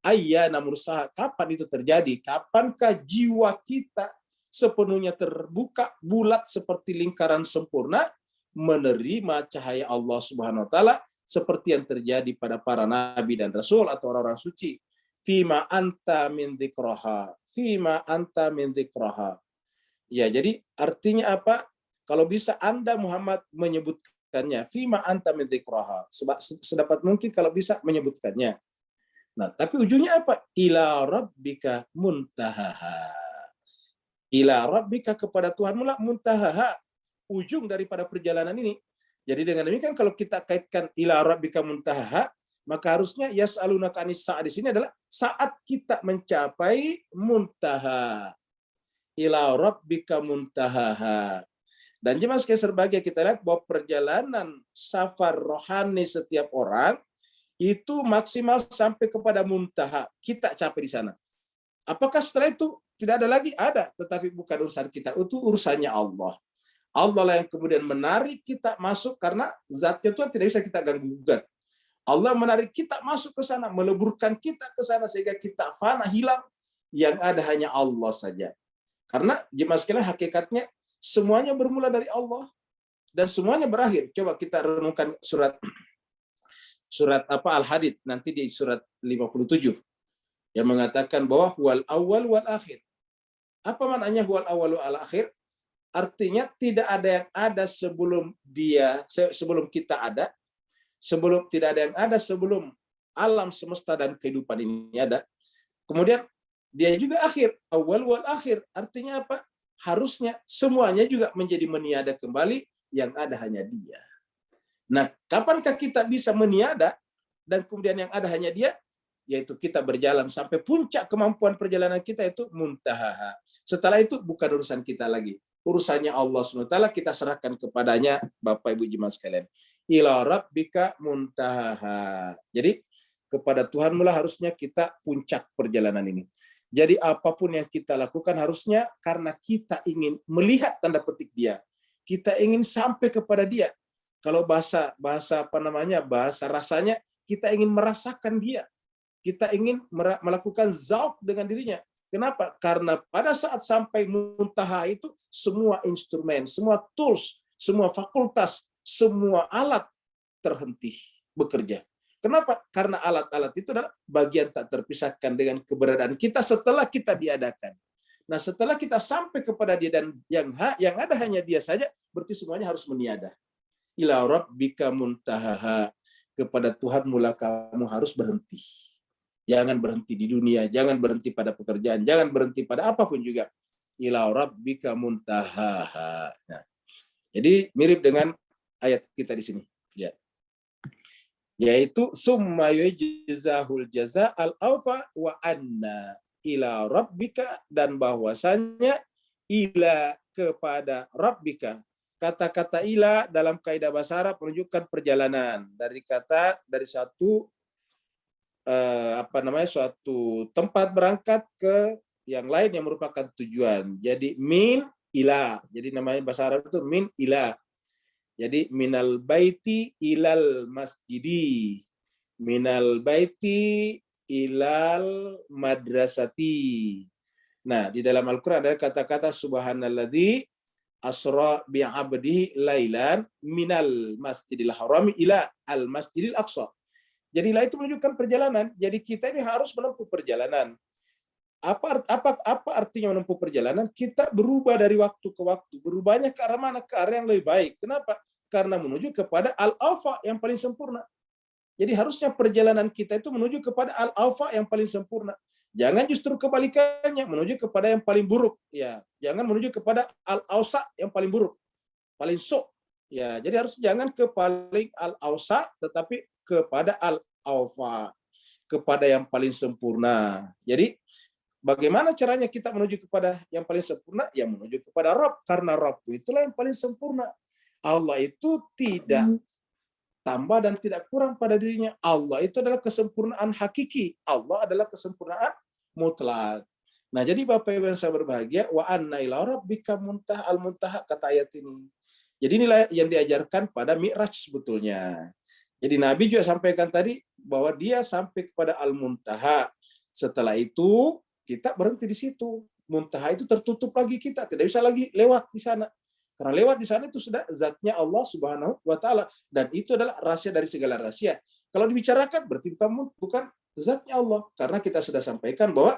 Ayyana mursaha, kapan itu terjadi? Kapankah jiwa kita sepenuhnya terbuka, bulat seperti lingkaran sempurna, menerima cahaya Allah Subhanahu wa taala seperti yang terjadi pada para nabi dan rasul atau orang-orang suci. Fima anta min dzikraha. Fima anta min dzikraha. Ya, jadi artinya apa? Kalau bisa Anda Muhammad menyebutkannya, fima anta min dzikraha. Sedapat mungkin kalau bisa menyebutkannya. Nah, tapi ujungnya apa? Ila rabbika muntahaha. Ila rabbika, kepada Tuhanmu lah muntahaha, ujung daripada perjalanan ini. Jadi dengan demikian kalau kita kaitkan ila rabbika muntahaha, maka harusnya yas'alunaka anis sa'ah di sini adalah saat kita mencapai muntaha. Ila rabbika muntahaha. Dan jemaah sekalian berbahagia, kita lihat bahwa perjalanan safar rohani setiap orang itu maksimal sampai kepada muntaha. Kita capai di sana. Apakah setelah itu tidak ada lagi? Ada, tetapi bukan urusan kita. Itu urusannya Allah. Allah lah yang kemudian menarik kita masuk, karena zatnya Tuhan tidak bisa kita ganggu-gugat. Allah menarik kita masuk ke sana, meleburkan kita ke sana sehingga kita fana, hilang. Yang ada hanya Allah saja. Karena jemaah sekalian, hakikatnya semuanya bermula dari Allah dan semuanya berakhir. Coba kita renungkan surat Al-Hadid nanti di surat 57 yang mengatakan bahwa huwal awwal wal akhir. Apa maknanya huwal awwal wal akhir? Artinya tidak ada yang ada sebelum kita ada, tidak ada yang ada sebelum alam semesta dan kehidupan ini ada. Kemudian dia juga akhir, awal wal akhir. Artinya apa? Harusnya semuanya juga menjadi meniada kembali, yang ada hanya dia. Nah, kapankah kita bisa meniada dan kemudian yang ada hanya dia? Yaitu kita berjalan sampai puncak kemampuan perjalanan kita, itu muntaha. Setelah itu bukan urusan kita lagi. Urusannya Allah SWT, kita serahkan kepadanya, Bapak Ibu jemaah sekalian. Ila rabbika muntaha. Jadi kepada Tuhan mula harusnya kita puncak perjalanan ini. Jadi apapun yang kita lakukan harusnya karena kita ingin melihat tanda petik dia. Kita ingin sampai kepada dia. Kalau bahasa rasanya, kita ingin merasakan dia. Kita ingin melakukan zauq dengan dirinya. Kenapa? Karena pada saat sampai muntaha itu, semua instrumen, semua tools, semua fakultas, semua alat terhenti bekerja. Kenapa? Karena alat-alat itu adalah bagian tak terpisahkan dengan keberadaan kita setelah kita diadakan. Nah, setelah kita sampai kepada dia dan yang ada hanya dia saja, berarti semuanya harus meniada. Ila rabbika muntahaha, kepada Tuhan mula kamu harus berhenti. Jangan berhenti di dunia, jangan berhenti pada pekerjaan, jangan berhenti pada apapun juga. Ila rabbika muntahaha. Nah, jadi mirip dengan ayat kita di sini, ya. Yaitu summa yujzahul jazaa'al awfa wa anna ila rabbika, dan bahwasanya ila kepada rabbika. Kata-kata ila dalam kaidah bahasa Arab menunjukkan perjalanan dari satu suatu tempat berangkat ke yang lain yang merupakan tujuan. Jadi min ila. Jadi namanya bahasa Arab itu min ila. Jadi minal baiti ilal masjidi, minal baiti ilal madrasati. Nah, di dalam Al-Quran ada kata-kata subhanalladzi asra bi'abdihi lailan minal masjidil haram ila al masjidil aqsa. Jadi itu menunjukkan perjalanan. Jadi kita ini harus menempuh perjalanan. Apa artinya menempuh perjalanan? Kita berubah dari waktu ke waktu. Berubahnya ke arah mana? Ke arah yang lebih baik. Kenapa? Karena menuju kepada al-awfa yang paling sempurna. Jadi harusnya perjalanan kita itu menuju kepada al-awfa yang paling sempurna. Jangan justru kebalikannya, menuju kepada yang paling buruk. Ya, jangan menuju kepada al-awsa yang paling buruk, paling sok. Ya, jadi harus jangan ke paling al-awsa, tetapi kepada al-awfa, kepada yang paling sempurna. Jadi bagaimana caranya kita menuju kepada yang paling sempurna? Ya menuju kepada Rabb, karena Rabb itulah yang paling sempurna. Allah itu tidak tambah dan tidak kurang pada dirinya. Allah itu adalah kesempurnaan hakiki. Allah adalah kesempurnaan mutlak. Nah, jadi Bapak Ibu yang saya berbahagia, wa anna ila rabbika muntaha kata ayat ini. Jadi inilah yang diajarkan pada Mi'raj sebetulnya. Jadi Nabi juga sampaikan tadi bahwa dia sampai kepada al-muntaha. Setelah itu kita berhenti di situ. Muntaha itu tertutup lagi, kita tidak bisa lagi lewat di sana. Karena lewat di sana itu sudah zatnya Allah Subhanahu wa taala, dan itu adalah rahasia dari segala rahasia. Kalau dibicarakan berarti bukan zatnya Allah, karena kita sudah sampaikan bahwa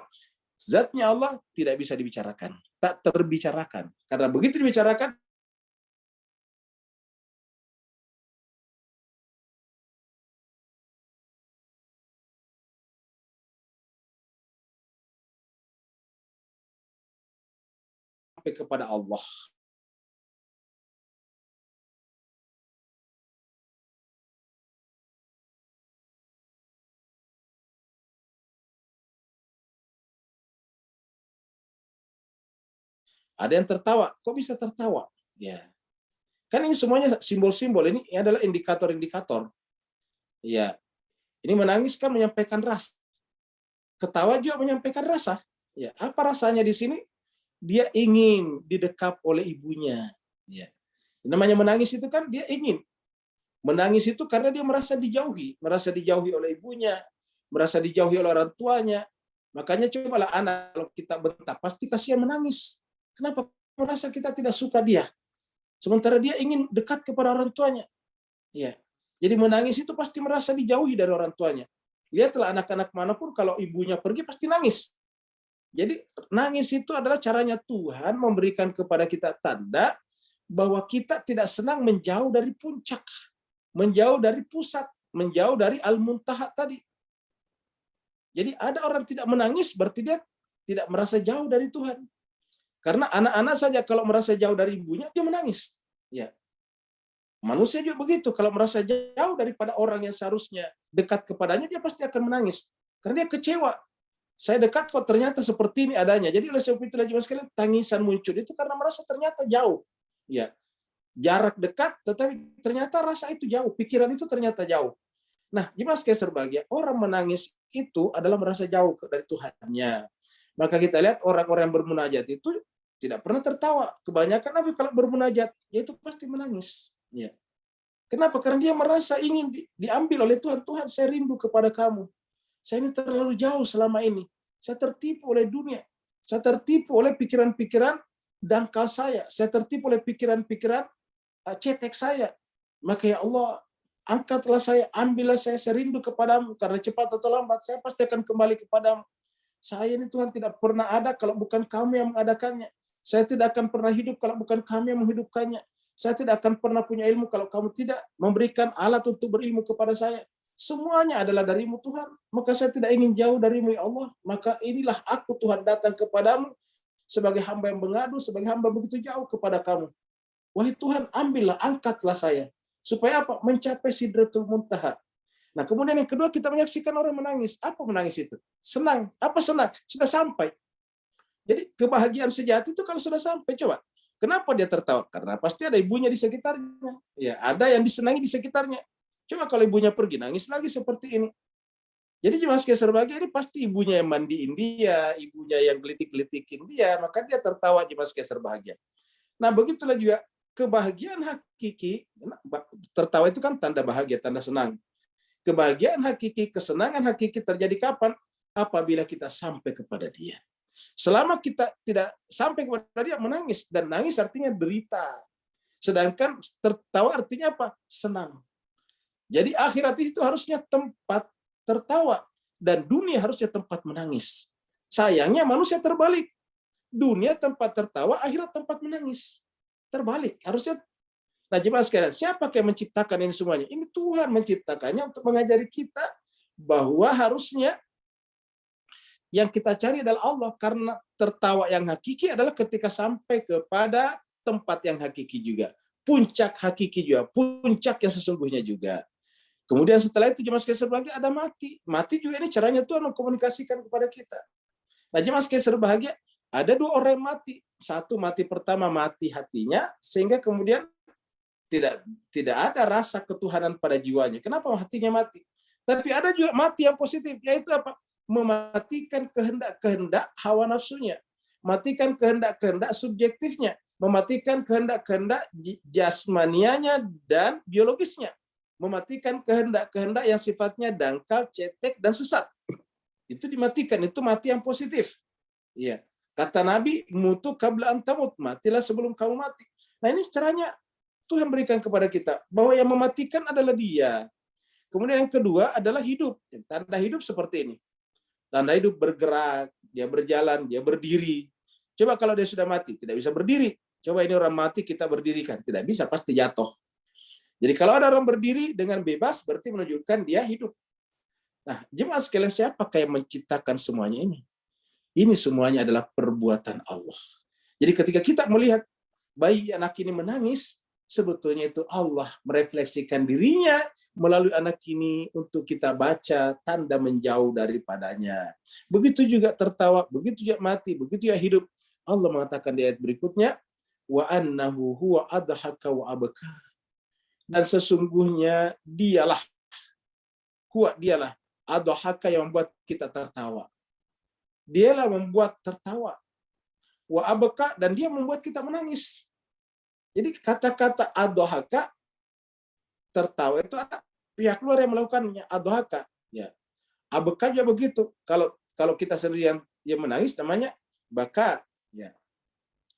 zatnya Allah tidak bisa dibicarakan, tak terbicarakan. Karena begitu dibicarakan sampai kepada Allah. Ada yang tertawa, kok bisa tertawa? Ya, kan ini semuanya simbol-simbol, ini adalah indikator-indikator. Ya, ini menangis kan menyampaikan rasa, ketawa juga menyampaikan rasa. Ya, apa rasanya di sini? Dia ingin didekap oleh ibunya. Ya, namanya menangis itu kan dia ingin. Menangis itu karena dia merasa dijauhi oleh ibunya, merasa dijauhi oleh orang tuanya. Makanya cobalah anak, kalau kita bentak pasti kasihan menangis. Kenapa? Merasa kita tidak suka dia. Sementara dia ingin dekat kepada orang tuanya. Ya. Jadi menangis itu pasti merasa dijauhi dari orang tuanya. Lihatlah anak-anak manapun kalau ibunya pergi pasti nangis. Jadi nangis itu adalah caranya Tuhan memberikan kepada kita tanda bahwa kita tidak senang menjauh dari puncak, menjauh dari pusat, menjauh dari al-muntaha tadi. Jadi ada orang tidak menangis berarti dia tidak merasa jauh dari Tuhan. Karena anak-anak saja kalau merasa jauh dari ibunya, dia menangis. Ya. Manusia juga begitu. Kalau merasa jauh daripada orang yang seharusnya dekat kepadanya, dia pasti akan menangis. Karena dia kecewa. Saya dekat kok ternyata seperti ini adanya. Jadi oleh sebab itulah jemaah sekalian, tangisan muncul itu karena merasa ternyata jauh. Ya. Jarak dekat, tetapi ternyata rasa itu jauh. Pikiran itu ternyata jauh. Nah, jemaah sekalian berbahagia, orang menangis itu adalah merasa jauh dari Tuhannya. Maka kita lihat orang-orang yang bermunajat itu tidak pernah tertawa. Kebanyakan Nabi kalau bermunajat, yaitu pasti menangis. Ya. Kenapa? Karena dia merasa ingin diambil oleh Tuhan. Tuhan, saya rindu kepada kamu. Saya ini terlalu jauh selama ini. Saya tertipu oleh dunia. Saya tertipu oleh pikiran-pikiran dangkal saya. Saya tertipu oleh pikiran-pikiran cetek saya. Maka ya Allah, angkatlah saya, ambillah saya rindu kepadamu, karena cepat atau lambat saya pasti akan kembali kepadamu. Saya ini Tuhan tidak pernah ada kalau bukan kamu yang mengadakannya. Saya tidak akan pernah hidup kalau bukan kamu yang menghidupkannya. Saya tidak akan pernah punya ilmu kalau kamu tidak memberikan alat untuk berilmu kepada saya. Semuanya adalah darimu Tuhan. Maka saya tidak ingin jauh darimu ya Allah. Maka inilah aku Tuhan datang kepadamu sebagai hamba yang mengadu, sebagai hamba begitu jauh kepada kamu. Wahai Tuhan, ambillah, angkatlah saya. Supaya apa? Mencapai Sidratul Muntaha. Nah, kemudian yang kedua kita menyaksikan orang menangis. Apa menangis itu? Senang. Apa senang? Sudah sampai. Jadi kebahagiaan sejati itu kalau sudah sampai. Coba, kenapa dia tertawa? Karena pasti ada ibunya di sekitarnya. Ya, ada yang disenangi di sekitarnya. Coba kalau ibunya pergi, nangis lagi seperti ini. Jadi jemaah sekalian berbahagia ini pasti ibunya yang mandiin dia, ibunya yang gelitik-gelitikin dia, maka dia tertawa jemaah sekalian berbahagia. Nah, begitulah juga kebahagiaan hakiki. Tertawa itu kan tanda bahagia, tanda senang. Kebahagiaan hakiki, kesenangan hakiki terjadi kapan? Apabila kita sampai kepada dia. Selama kita tidak sampai kepada dia, menangis. Dan nangis artinya derita. Sedangkan tertawa artinya apa? Senang. Jadi akhirat itu harusnya tempat tertawa. Dan dunia harusnya tempat menangis. Sayangnya manusia terbalik. Dunia tempat tertawa, akhirat tempat menangis. Terbalik. Harusnya. Nah, jemaah sekalian, siapa yang menciptakan ini semuanya? Ini Tuhan menciptakannya untuk mengajari kita bahwa harusnya yang kita cari adalah Allah, karena tertawa yang hakiki adalah ketika sampai kepada tempat yang hakiki juga. Puncak hakiki juga, puncak yang sesungguhnya juga. Kemudian setelah itu jemaah sekalian berbahagia ada mati. Mati juga ini caranya Tuhan mengkomunikasikan kepada kita. Nah, jemaah sekalian berbahagia, ada dua orang yang mati. Satu mati pertama, mati hatinya, sehingga kemudian tidak ada rasa ketuhanan pada jiwanya. Kenapa hatinya mati? Tapi ada juga mati yang positif, yaitu apa? Mematikan kehendak-kehendak hawa nafsunya. Matikan kehendak-kehendak subjektifnya. Mematikan kehendak-kehendak jasmanianya dan biologisnya. Mematikan kehendak-kehendak yang sifatnya dangkal, cetek, dan sesat. Itu dimatikan, itu mati yang positif. Iya. Kata Nabi, mutu qabla an tamut, matilah sebelum kamu mati. Nah, ini caranya Tuhan berikan kepada kita, bahwa yang mematikan adalah dia. Kemudian yang kedua adalah hidup. Tanda hidup seperti ini. Tanda hidup bergerak, dia berjalan, dia berdiri. Coba kalau dia sudah mati, tidak bisa berdiri. Coba ini orang mati kita berdirikan. Tidak bisa, pasti jatuh. Jadi kalau ada orang berdiri dengan bebas, berarti menunjukkan dia hidup. Nah, jemaah sekalian, siapakah yang menciptakan semuanya ini? Ini semuanya adalah perbuatan Allah. Jadi ketika kita melihat bayi anak ini menangis, sebetulnya itu Allah merefleksikan dirinya melalui anak ini untuk kita baca tanda menjauh daripadanya. Begitu juga tertawa, begitu juga mati, begitu juga hidup. Allah mengatakan di ayat berikutnya, wa annahu huwa adhaka wa abka. Dan sesungguhnya dialah adhaka yang membuat kita tertawa. Dialah membuat tertawa. Wa abka, dan dia membuat kita menangis. Jadi kata-kata adhaka, tertawa itu ada pihak luar yang melakukannya, adhaka. Ya. Abka juga begitu. Kalau kita sendiri yang menangis namanya baka. Ya.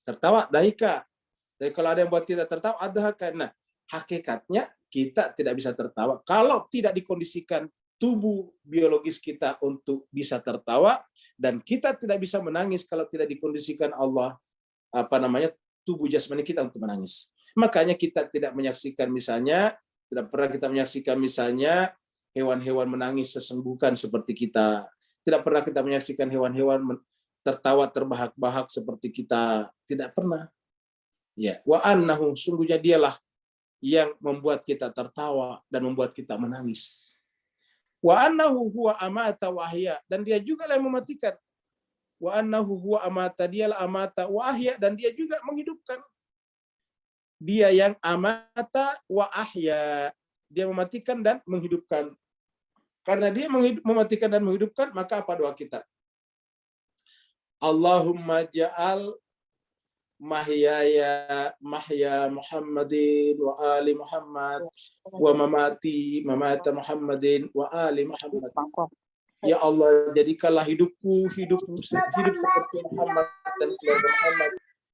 Tertawa, dahika. Jadi kalau ada yang buat kita tertawa, adhaka. Nah, hakikatnya kita tidak bisa tertawa kalau tidak dikondisikan tubuh biologis kita untuk bisa tertawa, dan kita tidak bisa menangis kalau tidak dikondisikan Allah tubuh jasmani kita untuk menangis. Makanya kita tidak menyaksikan tidak pernah kita menyaksikan hewan-hewan menangis sesenggukan seperti kita. Tidak pernah kita menyaksikan hewan-hewan tertawa terbahak-bahak seperti kita. Tidak pernah. Ya, wa annahu, sungguhnya dialah yang membuat kita tertawa dan membuat kita menangis. Wa annahu huwa amata wa ahya, dan dia juga yang mematikan. Wa annahu huwa amata, dialah amata wa ahya, dan dia juga menghidupkan. Dia yang amata wa ahya, dia mematikan dan menghidupkan. Karena dia mematikan dan menghidupkan, maka apa doa kita? Allahumma ja'al mahya Muhammadin wa ali Muhammad wa mamata Muhammadin wa ali Muhammad. Ya Allah, jadikanlah hidupku hidup seperti Muhammad dan keluarga Muhammad,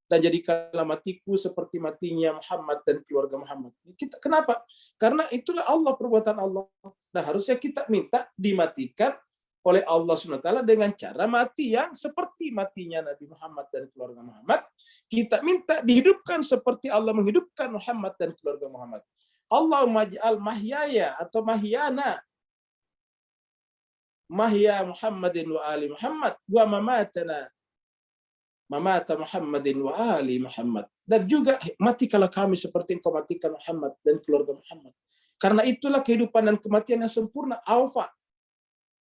dan jadikanlah matiku seperti matinya Muhammad dan keluarga Muhammad. Kenapa? Karena itulah Allah, perbuatan Allah. Nah, harusnya kita minta dimatikan oleh Allah SWT dengan cara mati yang seperti matinya Nabi Muhammad dan keluarga Muhammad. Kita minta dihidupkan seperti Allah menghidupkan Muhammad dan keluarga Muhammad. Allahumma ja'al mahyaya atau mahyana mahya Muhammadin wa ali Muhammad wa mamata Muhammadin wa ali Muhammad. Dan juga matikanlah kami seperti engkau matikan Muhammad dan keluarga Muhammad. Karena itulah kehidupan dan kematian yang sempurna. Alfa.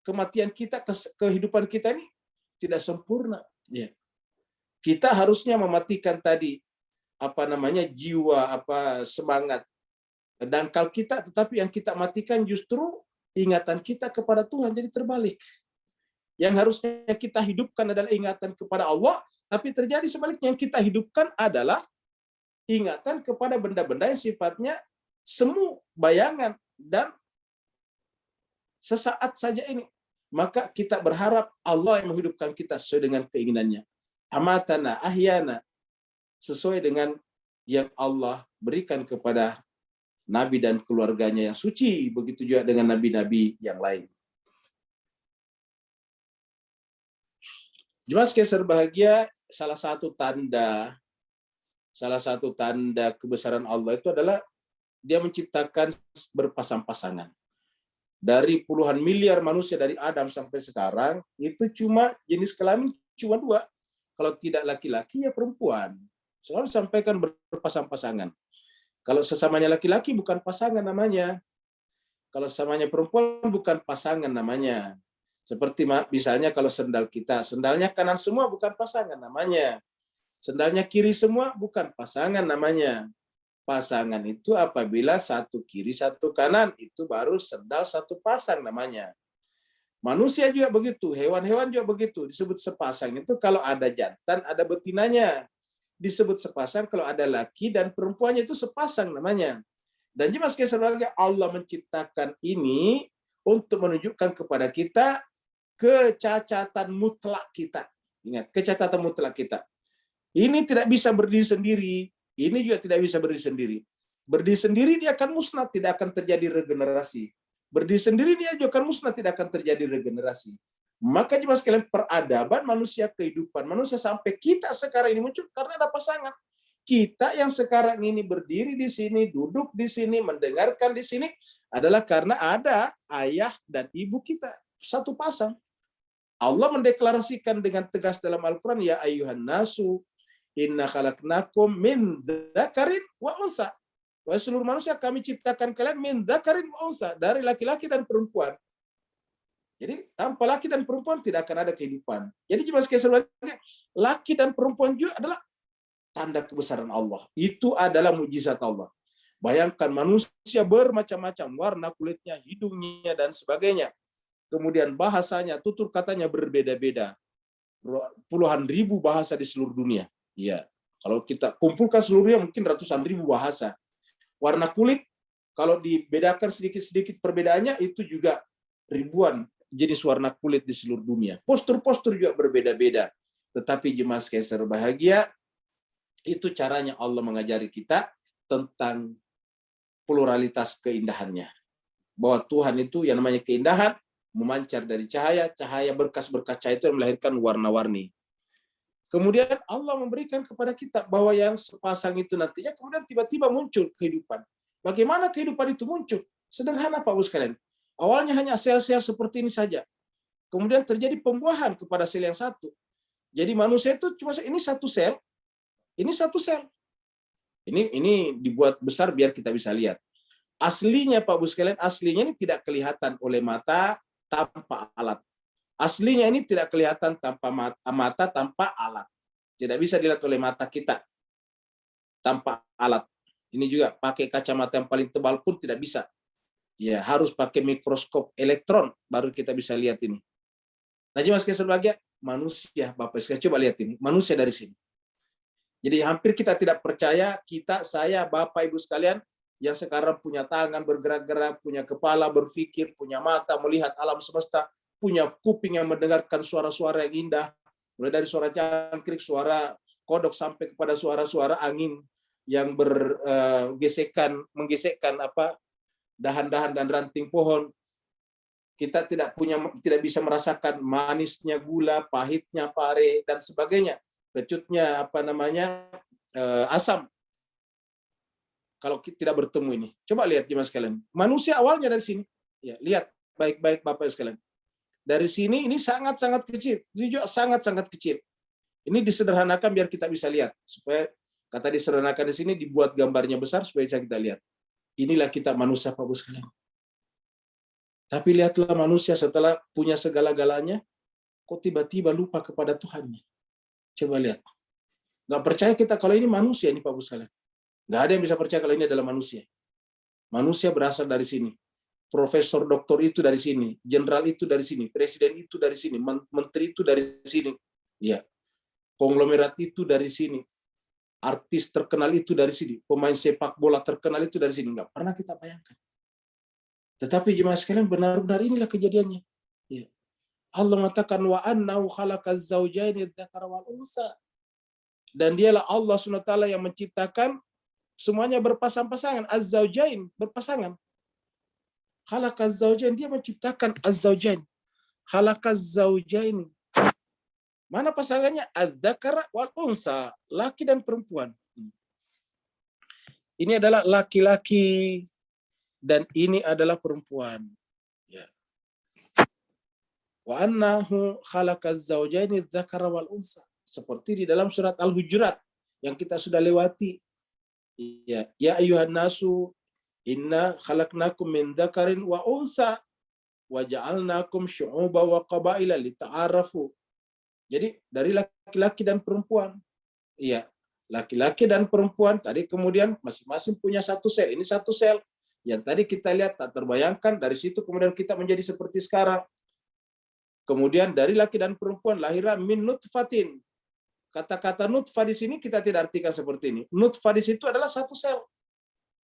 Kematian kita, kehidupan kita ini tidak sempurna. Ya. Kita harusnya mematikan tadi jiwa, semangat dangkal kita, tetapi yang kita matikan justru ingatan kita kepada Tuhan, jadi terbalik. Yang harusnya kita hidupkan adalah ingatan kepada Allah, tapi terjadi sebaliknya. Yang kita hidupkan adalah ingatan kepada benda-benda yang sifatnya semu, bayangan, dan sesaat saja ini. Maka kita berharap Allah yang menghidupkan kita sesuai dengan keinginannya. Amatana, ahyana, sesuai dengan yang Allah berikan kepada Nabi dan keluarganya yang suci, begitu juga dengan nabi-nabi yang lain. Jemaah sekalian berbahagia, salah satu tanda kebesaran Allah itu adalah Dia menciptakan berpasang-pasangan. Dari puluhan miliar manusia dari Adam sampai sekarang, itu cuma jenis kelamin cuma 2. Kalau tidak laki-laki ya perempuan. Selalu sampaikan berpasang-pasangan. Kalau sesamanya laki-laki bukan pasangan namanya. Kalau sesamanya perempuan bukan pasangan namanya. Seperti misalnya kalau sendal kita, sendalnya kanan semua bukan pasangan namanya. Sendalnya kiri semua bukan pasangan namanya. Pasangan itu apabila satu kiri satu kanan, itu baru sendal satu pasang namanya. Manusia juga begitu, hewan-hewan juga begitu, disebut sepasang. Itu kalau ada jantan, ada betinanya. Disebut sepasang kalau ada laki dan perempuannya, itu sepasang namanya. Dan jemaah sekalian sebagai Allah menciptakan ini untuk menunjukkan kepada kita kecacatan mutlak kita. Ingat, kecacatan mutlak kita. Ini tidak bisa berdiri sendiri. Ini juga tidak bisa berdiri sendiri. Berdiri sendiri dia akan musnah, tidak akan terjadi regenerasi. Berdiri sendiri dia juga akan musnah, tidak akan terjadi regenerasi. Maka jemaah sekalian, peradaban manusia, kehidupan manusia sampai kita sekarang ini muncul karena ada pasangan. Kita yang sekarang ini berdiri di sini, duduk di sini, mendengarkan di sini adalah karena ada ayah dan ibu kita, satu pasang. Allah mendeklarasikan dengan tegas dalam Al-Quran, ya ayyuhan nasu inna khalaqnakum min dzakarin wa unsa. Wahai seluruh manusia, kami ciptakan kalian min dzakarin wa unsa, dari laki-laki dan perempuan. Jadi tanpa laki dan perempuan tidak akan ada kehidupan. Jadi jemaah sekalian, laki dan perempuan juga adalah tanda kebesaran Allah. Itu adalah mukjizat Allah. Bayangkan manusia bermacam-macam, warna kulitnya, hidungnya, dan sebagainya. Kemudian bahasanya, tutur katanya berbeda-beda. Puluhan ribu bahasa di seluruh dunia. Ya, kalau kita kumpulkan seluruhnya mungkin ratusan ribu bahasa. Warna kulit, kalau dibedakan sedikit-sedikit perbedaannya, itu juga ribuan jenis warna kulit di seluruh dunia. Postur-postur juga berbeda-beda. Tetapi jemaah sekalian berbahagia, itu caranya Allah mengajari kita tentang pluralitas keindahannya. Bahwa Tuhan itu yang namanya keindahan, memancar dari cahaya, cahaya berkas-berkas cahaya itu yang melahirkan warna-warni. Kemudian Allah memberikan kepada kita bahwa yang sepasang itu nantinya kemudian tiba-tiba muncul kehidupan. Bagaimana kehidupan itu muncul? Sederhana Pak Bu sekalian. Awalnya hanya sel-sel seperti ini saja. Kemudian terjadi pembuahan kepada sel yang satu. Jadi manusia itu cuma ini satu sel, ini satu sel. Ini dibuat besar biar kita bisa lihat. Aslinya Pak Bu sekalian, aslinya ini tidak kelihatan oleh mata tanpa alat. Aslinya ini tidak kelihatan tanpa mata, tanpa alat. Tidak bisa dilihat oleh mata kita tanpa alat. Ini juga pakai kacamata yang paling tebal pun tidak bisa. Ya, harus pakai mikroskop elektron baru kita bisa lihat ini. Nah, jemaah sekalian berbahagia, manusia, Bapak sekalian coba lihat ini, manusia dari sini. Jadi hampir kita tidak percaya, kita, saya, Bapak, Ibu sekalian, yang sekarang punya tangan bergerak-gerak, punya kepala berpikir, punya mata melihat alam semesta, punya kuping yang mendengarkan suara-suara yang indah, mulai dari suara jangkrik, suara kodok sampai kepada suara-suara angin yang menggesekkan dahan-dahan dan ranting pohon. Kita tidak bisa merasakan manisnya gula, pahitnya pare dan sebagainya, kecutnya asam. Kalau kita tidak bertemu ini, coba lihat jemaah sekalian. Manusia awalnya dari sini. Ya, lihat baik-baik Bapak sekalian. Dari sini ini sangat-sangat kecil. Ini juga sangat-sangat kecil. Ini disederhanakan biar kita bisa lihat. Supaya kata disederhanakan di sini dibuat gambarnya besar supaya bisa kita lihat. Inilah kita manusia Bapak sekalian. Tapi lihatlah manusia setelah punya segala-galanya, kok tiba-tiba lupa kepada Tuhannya. Coba lihat. Nggak percaya kita kalau ini manusia ini Bapak sekalian. Nggak ada yang bisa percaya kalau ini adalah manusia. Manusia berasal dari sini. Profesor doktor itu dari sini. Jenderal itu dari sini. Presiden itu dari sini. Menteri itu dari sini. Ya. Konglomerat itu dari sini. Artis terkenal itu dari sini. Pemain sepak bola terkenal itu dari sini. Nggak pernah kita bayangkan. Tetapi jemaah sekalian benar-benar inilah kejadiannya. Ya. Allah mengatakan wa annahu khalaqaz zawjaini dzakara wal unsa. Dan dialah Allah SWT yang menciptakan semuanya berpasang-pasangan, az-zaujain, berpasangan. Khalaqaz zaujain, dia menciptakan az-zaujain. Khalaqaz zaujain. Mana pasangannya? Az-dzakara wal unsa, laki dan perempuan. Ini adalah laki-laki dan ini adalah perempuan. Ya. Wa annahu khalaqaz zaujaini dzakara wal unsa. Seperti di dalam surat Al-Hujurat yang kita sudah lewati. Ya ayuhan nasu inna khalaqnakum min dzakarin wa unsa wa ja'alnakum syu'uban wa qabaila lita'arafu. Jadi dari laki-laki dan perempuan. Iya, laki-laki dan perempuan tadi kemudian masing-masing punya satu sel. Ini satu sel yang tadi kita lihat tak terbayangkan, dari situ kemudian kita menjadi seperti sekarang. Kemudian dari laki dan perempuan lahirlah min nutfatin. Kata-kata nutfah di sini kita tidak artikan seperti ini. Nutfah di situ adalah satu sel.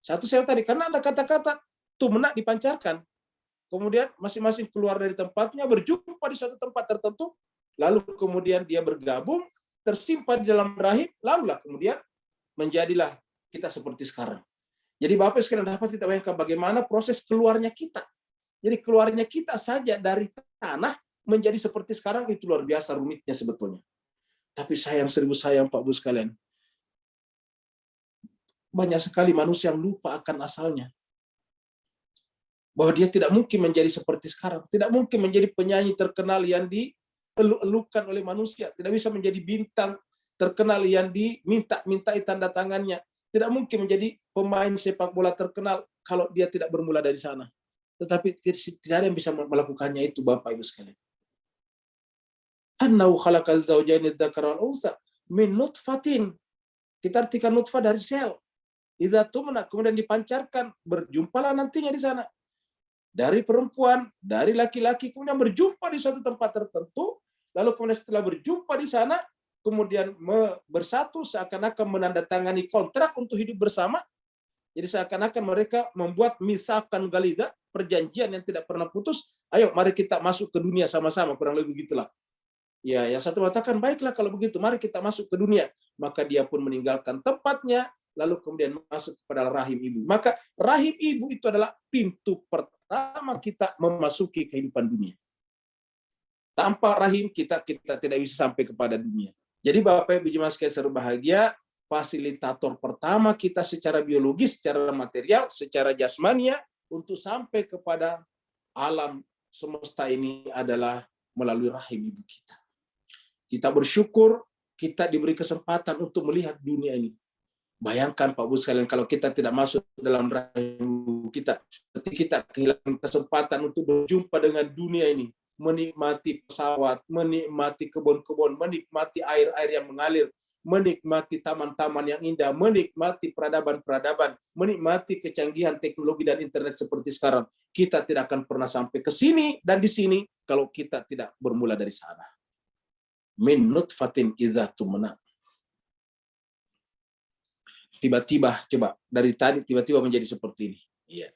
Satu sel tadi. Karena ada kata-kata tumna dipancarkan. Kemudian masing-masing keluar dari tempatnya, berjumpa di suatu tempat tertentu. Lalu kemudian dia bergabung, tersimpan di dalam rahim. Lalulah kemudian menjadilah kita seperti sekarang. Jadi Bapak sekalian dapat kita bayangkan bagaimana proses keluarnya kita. Jadi keluarnya kita saja dari tanah menjadi seperti sekarang itu luar biasa rumitnya sebetulnya. Tapi sayang seribu sayang Pak Bu sekalian. Banyak sekali manusia yang lupa akan asalnya. Bahwa dia tidak mungkin menjadi seperti sekarang. Tidak mungkin menjadi penyanyi terkenal yang dieluk-elukan oleh manusia. Tidak bisa menjadi bintang terkenal yang diminta-mintai tanda tangannya. Tidak mungkin menjadi pemain sepak bola terkenal kalau dia tidak bermula dari sana. Tetapi tidak ada yang bisa melakukannya itu Bapak Ibu sekalian. Annahu khalaqaz zawjaini dzakara wal unsa min nutfatin. Kita artikan nutfah dari sel. Idza tumna, kemudian dipancarkan, berjumpalah nantinya di sana. Dari perempuan, dari laki-laki, kemudian berjumpa di suatu tempat tertentu, lalu kemudian setelah berjumpa di sana, kemudian bersatu seakan-akan menandatangani kontrak untuk hidup bersama. Jadi seakan-akan mereka membuat misakan galida, perjanjian yang tidak pernah putus. Ayo mari kita masuk ke dunia sama-sama, kurang lebih begitulah. Ya, yang satu mengatakan, baiklah kalau begitu, mari kita masuk ke dunia. Maka dia pun meninggalkan tempatnya, lalu kemudian masuk kepada rahim ibu. Maka rahim ibu itu adalah pintu pertama kita memasuki kehidupan dunia. Tanpa rahim kita tidak bisa sampai kepada dunia. Jadi Bapak Ibu jemaah sekalian berbahagia, fasilitator pertama kita secara biologis, secara material, secara jasmania untuk sampai kepada alam semesta ini adalah melalui rahim ibu kita. Kita bersyukur kita diberi kesempatan untuk melihat dunia ini. Bayangkan Pak Bu sekalian kalau kita tidak masuk dalam rahim ibu kita, ketika kita kehilangan kesempatan untuk berjumpa dengan dunia ini, menikmati pesawat, menikmati kebun-kebun, menikmati air-air yang mengalir, menikmati taman-taman yang indah, menikmati peradaban-peradaban, menikmati kecanggihan teknologi dan internet seperti sekarang. Kita tidak akan pernah sampai ke sini dan di sini kalau kita tidak bermula dari sana. Min nutfatin idza tumna. Tiba-tiba, coba, dari tadi tiba-tiba menjadi seperti ini. Iya.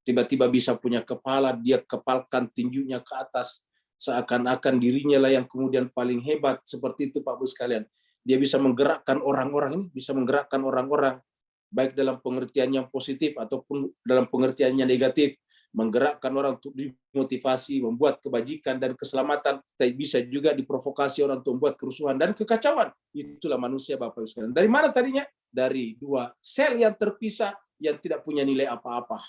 Tiba-tiba bisa punya kepala, dia kepalkan tinjunya ke atas, seakan-akan dirinya lah yang kemudian paling hebat, seperti itu Pak Bu sekalian. Dia bisa menggerakkan orang-orang ini, bisa menggerakkan orang-orang baik dalam pengertian yang positif ataupun dalam pengertian yang negatif, menggerakkan orang untuk dimotivasi, membuat kebajikan dan keselamatan, tapi bisa juga diprovokasi orang untuk membuat kerusuhan dan kekacauan. Itulah manusia, Bapak Ibu sekalian. Dari mana tadinya? Dari dua sel yang terpisah yang tidak punya nilai apa-apa.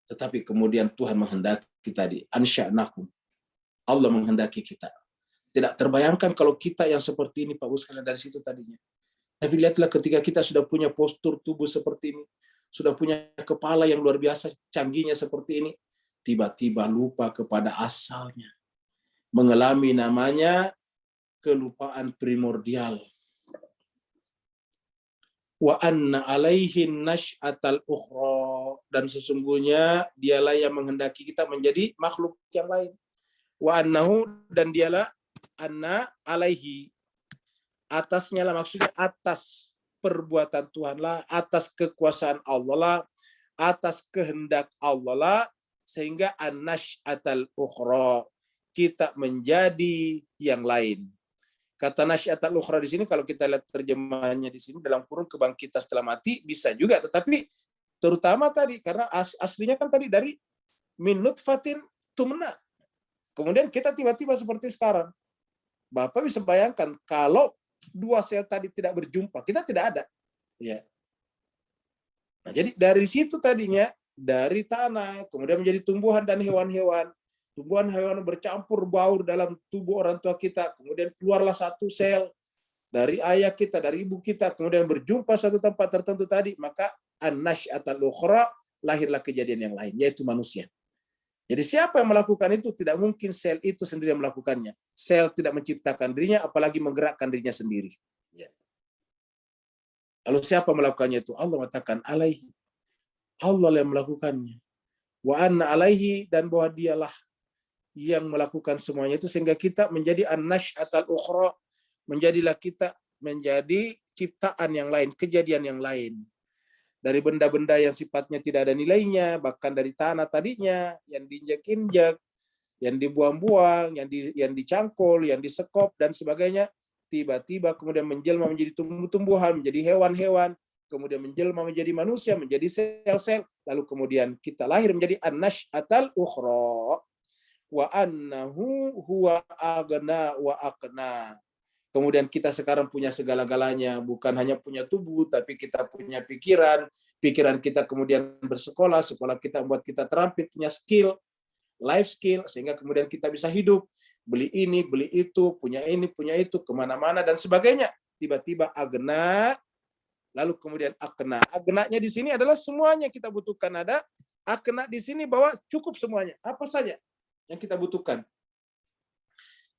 Tetapi kemudian Tuhan menghendaki tadi, ansya'nakum. Allah menghendaki kita. Tidak terbayangkan kalau kita yang seperti ini, Pak Ibu sekalian, dari situ tadinya. Tapi lihatlah ketika kita sudah punya postur tubuh seperti ini, sudah punya kepala yang luar biasa, canggihnya seperti ini, tiba-tiba lupa kepada asalnya. Mengalami namanya kelupaan primordial. Wa anna alaihi nash'atal ukhra, dan sesungguhnya dialah yang menghendaki kita menjadi makhluk yang lain. Wa annahu, dan dialah anna alaihi, atasnya lah, maksudnya atas perbuatan Tuhan lah, atas kekuasaan Allah lah, atas kehendak Allah lah, sehingga an-nash'atal ukhra, kita menjadi yang lain. Kata nash'atal ukhra di sini, kalau kita lihat terjemahannya di sini dalam kurung kebangkitan setelah mati, bisa juga, tetapi terutama tadi karena aslinya kan tadi dari min nutfatin tumna. Kemudian kita tiba-tiba seperti sekarang. Bapak bisa bayangkan kalau dua sel tadi tidak berjumpa, kita tidak ada. Ya. Nah, jadi dari situ tadinya, dari tanah, kemudian menjadi tumbuhan dan hewan-hewan. Tumbuhan hewan bercampur baur dalam tubuh orang tua kita, kemudian keluarlah satu sel dari ayah kita, dari ibu kita, kemudian berjumpa satu tempat tertentu tadi, maka an-nash'atal ukhra, lahirlah kejadian yang lain, yaitu manusia. Jadi siapa yang melakukan itu? Tidak mungkin sel itu sendiri yang melakukannya. Sel tidak menciptakan dirinya, apalagi menggerakkan dirinya sendiri. Ya. Lalu siapa melakukannya itu? Allah mengatakan alaihi. Allah yang melakukannya. Wa anna alaihi, dan bahwa dialah yang melakukan semuanya itu, sehingga kita menjadi an-nash'atal ukhra, menjadilah kita menjadi ciptaan yang lain, kejadian yang lain. Dari benda-benda yang sifatnya tidak ada nilainya, bahkan dari tanah tadinya, yang diinjak-injak, yang dibuang-buang, yang dicangkul, yang disekop, dan sebagainya, tiba-tiba kemudian menjelma menjadi tumbuh-tumbuhan, menjadi hewan-hewan, kemudian menjelma menjadi manusia, menjadi sel-sel, lalu kemudian kita lahir menjadi an-nash'atal ukhra, wa annahu huwa aghna wa aqna. Kemudian kita sekarang punya segala-galanya, bukan hanya punya tubuh, tapi kita punya pikiran. Pikiran kita kemudian bersekolah, sekolah kita membuat kita terampil, punya skill, life skill, sehingga kemudian kita bisa hidup. Beli ini, beli itu, punya ini, punya itu, kemana-mana, dan sebagainya. Tiba-tiba agna, lalu kemudian akna. Agnanya di sini adalah semuanya kita butuhkan. Ada akna di sini bahwa cukup semuanya. Apa saja yang kita butuhkan.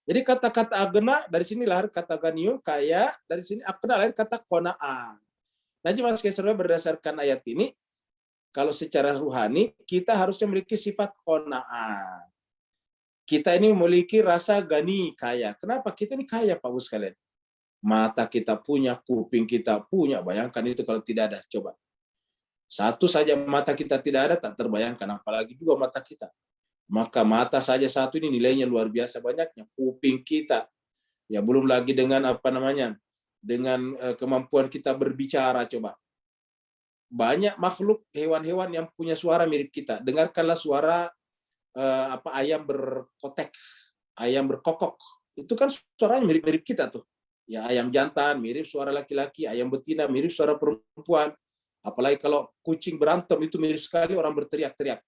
Jadi kata-kata agna dari sini lahir kata ganium, kaya, dari sini akna lahir kata qanaah. Nah, jemaah sekalian, berdasarkan ayat ini, kalau secara ruhani kita harusnya memiliki sifat qanaah. Kita ini memiliki rasa gani, kaya. Kenapa? Kita ini kaya, Pak Bos sekalian. Mata kita punya, kuping kita punya. Bayangkan itu kalau tidak ada. Coba. Satu saja mata kita tidak ada, tak terbayangkan. Apalagi dua mata kita. Maka mata saja satu ini nilainya luar biasa banyaknya. Kuping kita, ya belum lagi dengan dengan kemampuan kita berbicara. Coba, banyak makhluk hewan-hewan yang punya suara mirip kita. Dengarkanlah suara ayam berkotek, ayam berkokok. Itu kan suaranya mirip-mirip kita tuh. Ya, ayam jantan mirip suara laki-laki, ayam betina mirip suara perempuan. Apalagi kalau kucing berantem itu mirip sekali, orang berteriak-teriak.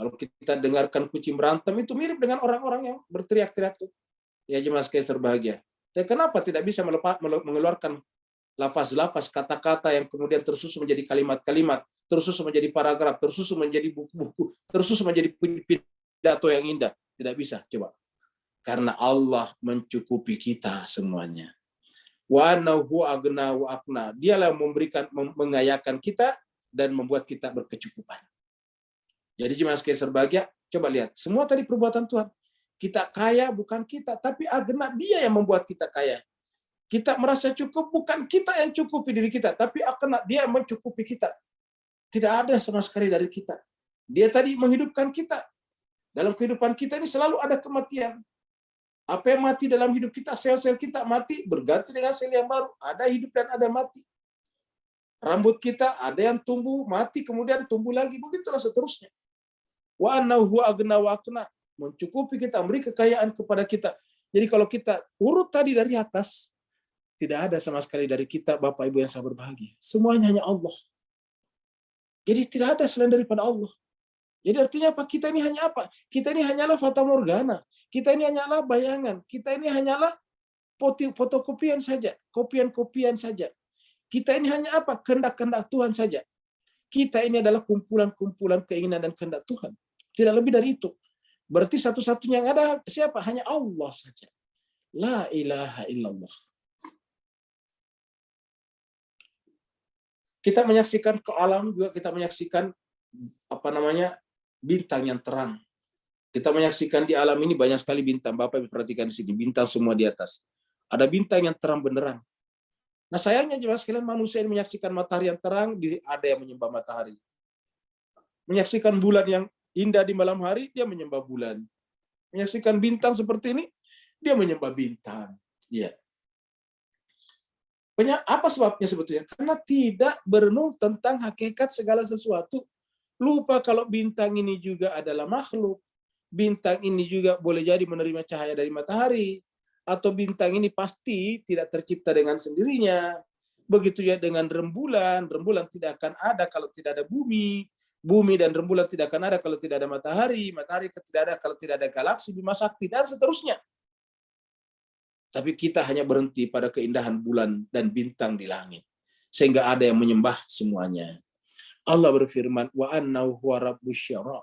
Kalau kita dengarkan kucing berantem itu mirip dengan orang-orang yang berteriak-teriak tuh. Ya, jemaah sekalian berbahagia. Tapi kenapa tidak bisa mengeluarkan lafaz-lafaz, kata-kata yang kemudian tersusun menjadi kalimat-kalimat, tersusun menjadi paragraf, tersusun menjadi buku-buku, tersusun menjadi pidato yang indah? Tidak bisa, coba. Karena Allah mencukupi kita semuanya. Wa annahu aghna wa aqna. Dialah yang memberikan, mengayakan kita dan membuat kita berkecukupan. Jadi jemaah sekalian berbahagia, coba lihat. Semua tadi perbuatan Tuhan. Kita kaya bukan kita, tapi agna, Dia yang membuat kita kaya. Kita merasa cukup, bukan kita yang cukupi diri kita, tapi agna, Dia yang mencukupi kita. Tidak ada sama sekali dari kita. Dia tadi menghidupkan kita. Dalam kehidupan kita ini selalu ada kematian. Apa yang mati dalam hidup kita, sel-sel kita mati, berganti dengan sel yang baru. Ada hidup dan ada mati. Rambut kita ada yang tumbuh, mati, kemudian tumbuh lagi. Begitulah seterusnya. Wa annahu huwa aghna wa aqna. Mencukupi kita, memberi kekayaan kepada kita. Jadi kalau kita urut tadi dari atas, tidak ada sama sekali dari kita, Bapak Ibu yang saya berbahagia. Semuanya hanya Allah. Jadi tidak ada selain daripada Allah. Jadi artinya apa? Kita ini hanya apa? Kita ini hanyalah fata morgana. Kita ini hanyalah bayangan. Kita ini hanyalah fotokopian saja. Kopian-kopian saja. Kita ini hanya apa? Kehendak-kehendak Tuhan saja. Kita ini adalah kumpulan-kumpulan keinginan dan kehendak Tuhan. Tidak lebih dari itu. Berarti satu-satunya yang ada siapa? Hanya Allah saja. La ilaha illallah. Kita menyaksikan ke alam juga, kita menyaksikan bintang yang terang. Kita menyaksikan di alam ini banyak sekali bintang. Bapak perhatikan di sini, bintang semua di atas. Ada bintang yang terang benderang. Nah sayangnya jelas sekalian manusia ini menyaksikan matahari yang terang, ada yang menyembah matahari. Menyaksikan bulan yang indah di malam hari, dia menyembah bulan. Menyaksikan bintang seperti ini, dia menyembah bintang. Ya. Apa sebabnya sebetulnya? Karena tidak berenung tentang hakikat segala sesuatu. Lupa kalau bintang ini juga adalah makhluk. Bintang ini juga boleh jadi menerima cahaya dari matahari. Atau bintang ini pasti tidak tercipta dengan sendirinya. Begitu ya dengan rembulan. Rembulan tidak akan ada kalau tidak ada bumi. Bumi dan rembulan tidak akan ada kalau tidak ada matahari. Matahari tidak ada kalau tidak ada galaksi, Bima Sakti, dan seterusnya. Tapi kita hanya berhenti pada keindahan bulan dan bintang di langit. Sehingga ada yang menyembah semuanya. Allah berfirman, wa annahu huwa rabbus syira.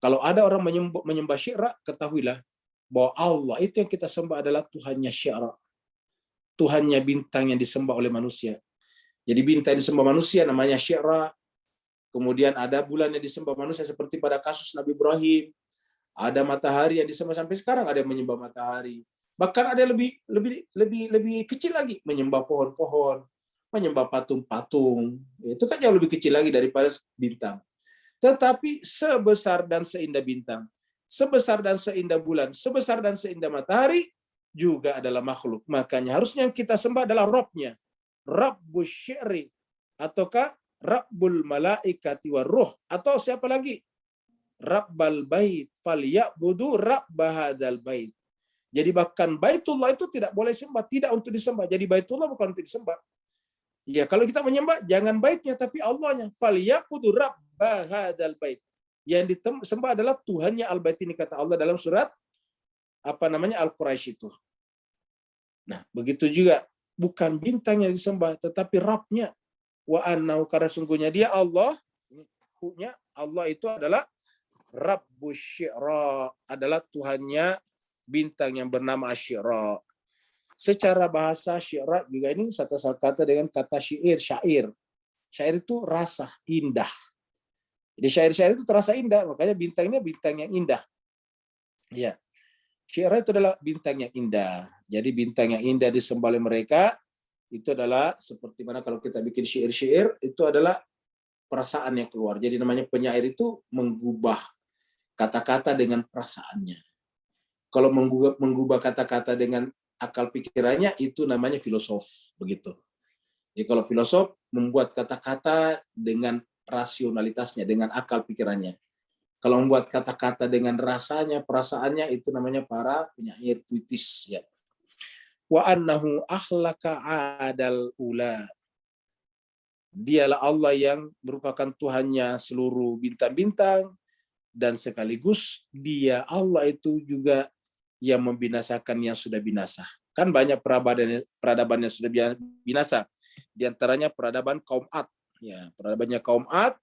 Kalau ada orang menyembah syira, ketahuilah bahwa Allah itu yang kita sembah adalah Tuhannya syira. Tuhannya bintang yang disembah oleh manusia. Jadi bintang yang disembah manusia namanya syira. Kemudian ada bulan yang disembah manusia seperti pada kasus Nabi Ibrahim. Ada matahari yang disembah sampai sekarang, ada yang menyembah matahari. Bahkan ada yang lebih kecil lagi, menyembah pohon-pohon, menyembah patung-patung. Itu kan jauh lebih kecil lagi daripada bintang. Tetapi sebesar dan seindah bintang, sebesar dan seindah bulan, sebesar dan seindah matahari, juga adalah makhluk. Makanya harusnya yang kita sembah adalah Rabb-nya. Rabbus syiri. Ataukah Rabbul malaikati warruh. Atau siapa lagi? Rabbal bait. Falyabudu rabbahadal bait. Jadi bahkan Baitullah itu tidak boleh sembah. Tidak untuk disembah. Jadi Baitullah bukan untuk disembah. Ya, kalau kita menyembah, jangan baitnya, tapi Allahnya. Falyabudu rabbahadal bait. Yang disembah adalah Tuhannya al-bait ini, kata Allah dalam surat Al-Quraisy itu. Nah, begitu juga bukan bintang yang disembah, tetapi Rabb-nya. Wa annahu, karena sungguhnya dia Allah, Allah itu adalah Rabbus syira, adalah Tuhannya bintang yang bernama Asyira. Secara bahasa syi'ra juga ini satu kata dengan kata syair. Syair itu rasa indah. Jadi syair-syair itu terasa indah, makanya bintangnya bintang yang indah. Ya. Syi'ra itu adalah bintang yang indah. Jadi bintang yang indah disembah oleh mereka itu adalah seperti mana kalau kita bikin syair-syair, itu adalah perasaan yang keluar. Jadi namanya penyair itu mengubah kata-kata dengan perasaannya. Kalau mengubah kata-kata dengan akal pikirannya, itu namanya filosof, begitu. Jadi kalau filosof membuat kata-kata dengan rasionalitasnya, dengan akal pikirannya. Kalau membuat kata-kata dengan rasanya, perasaannya, itu namanya para penyair puitis. Ya. Wa annahu akhlaqa adal ula. Dialah Allah yang merupakan Tuhannya seluruh bintang-bintang, dan sekaligus dia Allah itu juga yang membinasakan yang sudah binasa. Kan banyak peradaban yang sudah binasa. Di antaranya peradaban kaum Ad. Ya, peradabannya kaum Ad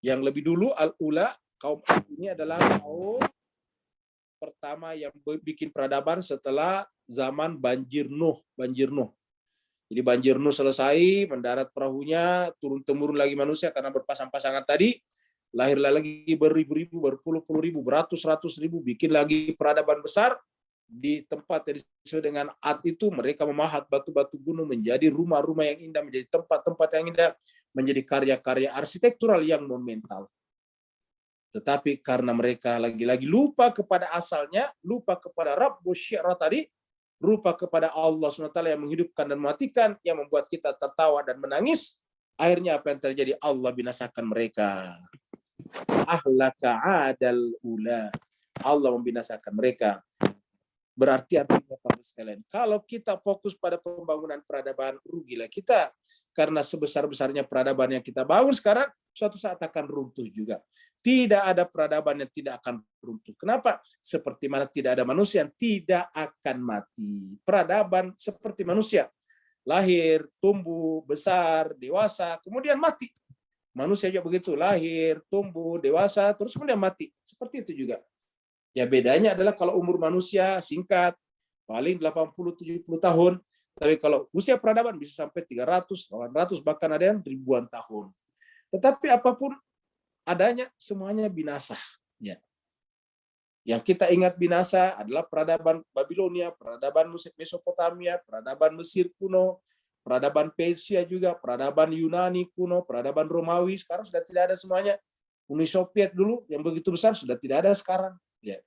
yang lebih dulu al-ula. Kaum Ad ini adalah kaum pertama yang bikin peradaban setelah zaman banjir Nuh. Jadi banjir Nuh selesai, mendarat perahunya, turun-temurun lagi manusia karena berpasang-pasangan tadi. Lahirlah lagi beribu-ribu, berpuluh-puluh ribu, beratus-ratus ribu, bikin lagi peradaban besar di tempat yang disebut dengan Ad itu. Mereka memahat batu-batu gunung menjadi rumah-rumah yang indah, menjadi tempat-tempat yang indah, menjadi karya-karya arsitektural yang monumental. Tetapi karena mereka lagi-lagi lupa kepada asalnya, lupa kepada Rabbus Syi'ra tadi, lupa kepada Allah SWT yang menghidupkan dan mematikan, yang membuat kita tertawa dan menangis, akhirnya apa yang terjadi? Allah binasakan mereka. Ahlaka adal ula. Allah membinasakan mereka. Berarti artinya Bapak sekalian, kalau kita fokus pada pembangunan peradaban, rugilah kita. Karena sebesar-besarnya peradaban yang kita bangun sekarang, suatu saat akan runtuh juga. Tidak ada peradaban yang tidak akan runtuh. Kenapa? Seperti mana tidak ada manusia yang tidak akan mati. Peradaban seperti manusia. Lahir, tumbuh, besar, dewasa, kemudian mati. Manusia juga begitu. Lahir, tumbuh, dewasa, terus kemudian mati. Seperti itu juga. Ya bedanya adalah kalau umur manusia singkat, paling 80-70 tahun. Tapi kalau usia peradaban bisa sampai 300, 800, bahkan ada yang ribuan tahun. Tetapi apapun adanya, semuanya binasa. Ya. Yang kita ingat binasa adalah peradaban Babilonia, peradaban Mesopotamia, peradaban Mesir kuno, peradaban Persia juga, peradaban Yunani kuno, peradaban Romawi. Sekarang sudah tidak ada semuanya. Uni Soviet dulu yang begitu besar sudah tidak ada sekarang. Ya.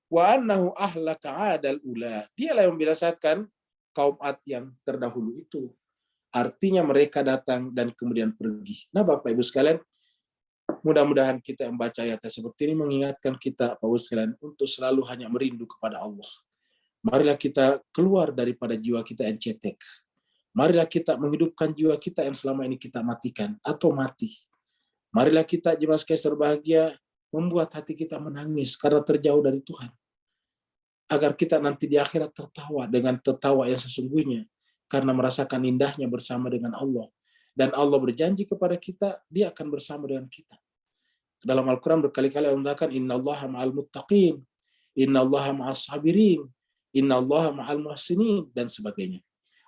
Wa annahu ahlaka adal ula. Dialah yang membinasakan kaum Ad yang terdahulu itu. Artinya mereka datang dan kemudian pergi. Nah Bapak Ibu sekalian, mudah-mudahan kita yang baca ayat seperti ini mengingatkan kita Bapak Ibu sekalian untuk selalu hanya merindu kepada Allah. Marilah kita keluar daripada jiwa kita yang cetek. Marilah kita menghidupkan jiwa kita yang selama ini kita matikan atau mati. Marilah kita jemaat sekalian berbahagia membuat hati kita menangis karena terjauh dari Tuhan. Agar kita nanti di akhirat tertawa dengan tertawa yang sesungguhnya karena merasakan indahnya bersama dengan Allah. Dan Allah berjanji kepada kita, dia akan bersama dengan kita. Dalam Al-Quran berkali-kali Allah mengatakan, innallaha ma'al muttaqin, innallaha ma'as sabirin, innallaha ma'al muhsinin, dan sebagainya.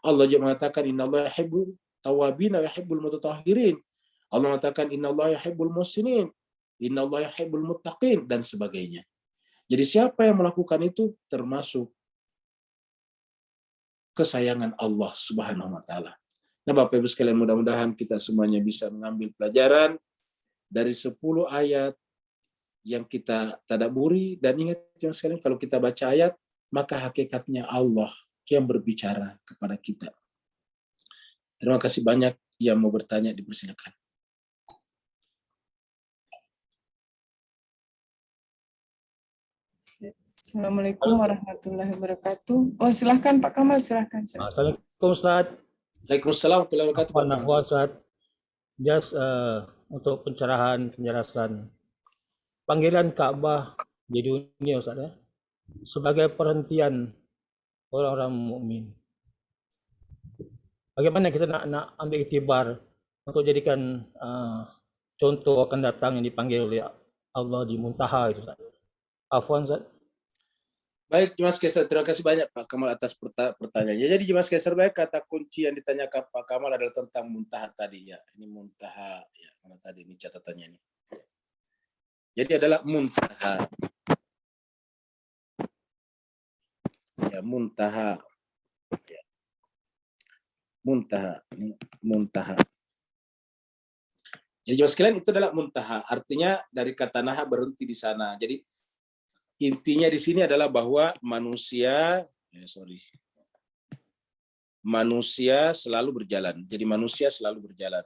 Allah juga mengatakan, innallaha yuhibbul tawabin wa yuhibbul mutatahhirin. Allah mengatakan, innallaha yuhibbul muhsinin, innallaha yuhibbul muttaqin, dan sebagainya. Jadi siapa yang melakukan itu termasuk kesayangan Allah Subhanahu wa taala. Nah, Bapak Ibu sekalian, mudah-mudahan kita semuanya bisa mengambil pelajaran dari 10 ayat yang kita tadabburi, dan ingat yang sekalian, kalau kita baca ayat, maka hakikatnya Allah yang berbicara kepada kita. Terima kasih banyak. Yang mau bertanya dipersilakan. Assalamualaikum warahmatullahi wabarakatuh. Oh, silahkan Pak Kamal, silahkan. Assalamualaikum Ustaz. Waalaikumsalam warahmatullahi wabarakatuh. Ustaz. Just untuk penjelasan panggilan Ka'bah di dunia Ustaz ya, sebagai perhentian orang-orang mukmin. Bagaimana kita nak ambil iktibar untuk jadikan contoh akan datang yang dipanggil oleh Allah di Muntaha itu Ustaz. Afwan Ustaz. Baik, Jemaah sekalian, terima kasih banyak Pak Kamal atas pertanyaannya. Jadi Jemaah sekalian, baik, kata kunci yang ditanyakan Pak Kamal adalah tentang muntaha tadi ya. Ini muntaha ya, mana tadi ini catatannya ini. Jadi adalah muntaha. Ya, muntaha. Ya. Muntaha, ini muntaha. Jadi Jemaah sekalian, itu adalah muntaha. Artinya dari kata naha berhenti di sana. Jadi intinya di sini adalah bahwa manusia selalu berjalan. Jadi manusia selalu berjalan.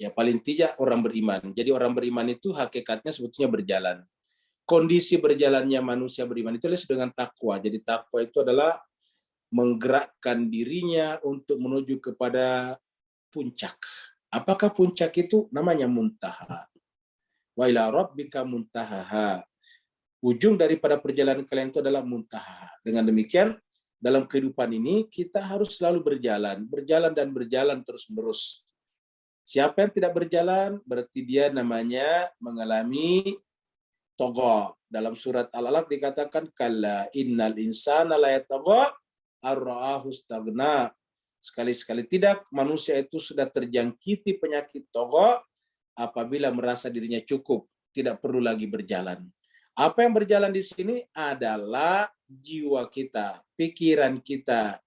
Ya paling tidak orang beriman. Jadi orang beriman itu hakikatnya sebetulnya berjalan. Kondisi berjalannya manusia beriman itu adalah dengan takwa. Jadi takwa itu adalah menggerakkan dirinya untuk menuju kepada puncak. Apakah puncak itu? Namanya muntaha. Wa ila rabbika muntahaha. Ujung daripada perjalanan kalian itu adalah muntaha. Dengan demikian, dalam kehidupan ini kita harus selalu berjalan dan berjalan terus-menerus. Siapa yang tidak berjalan, berarti dia namanya mengalami togo. Dalam surat Al-Alaq dikatakan, kalla innal insana la yatagha ar-ra'ahu istaghna. Sekali-sekali tidak, manusia itu sudah terjangkiti penyakit togo apabila merasa dirinya cukup, tidak perlu lagi berjalan. Apa yang berjalan di sini adalah jiwa kita, pikiran kita,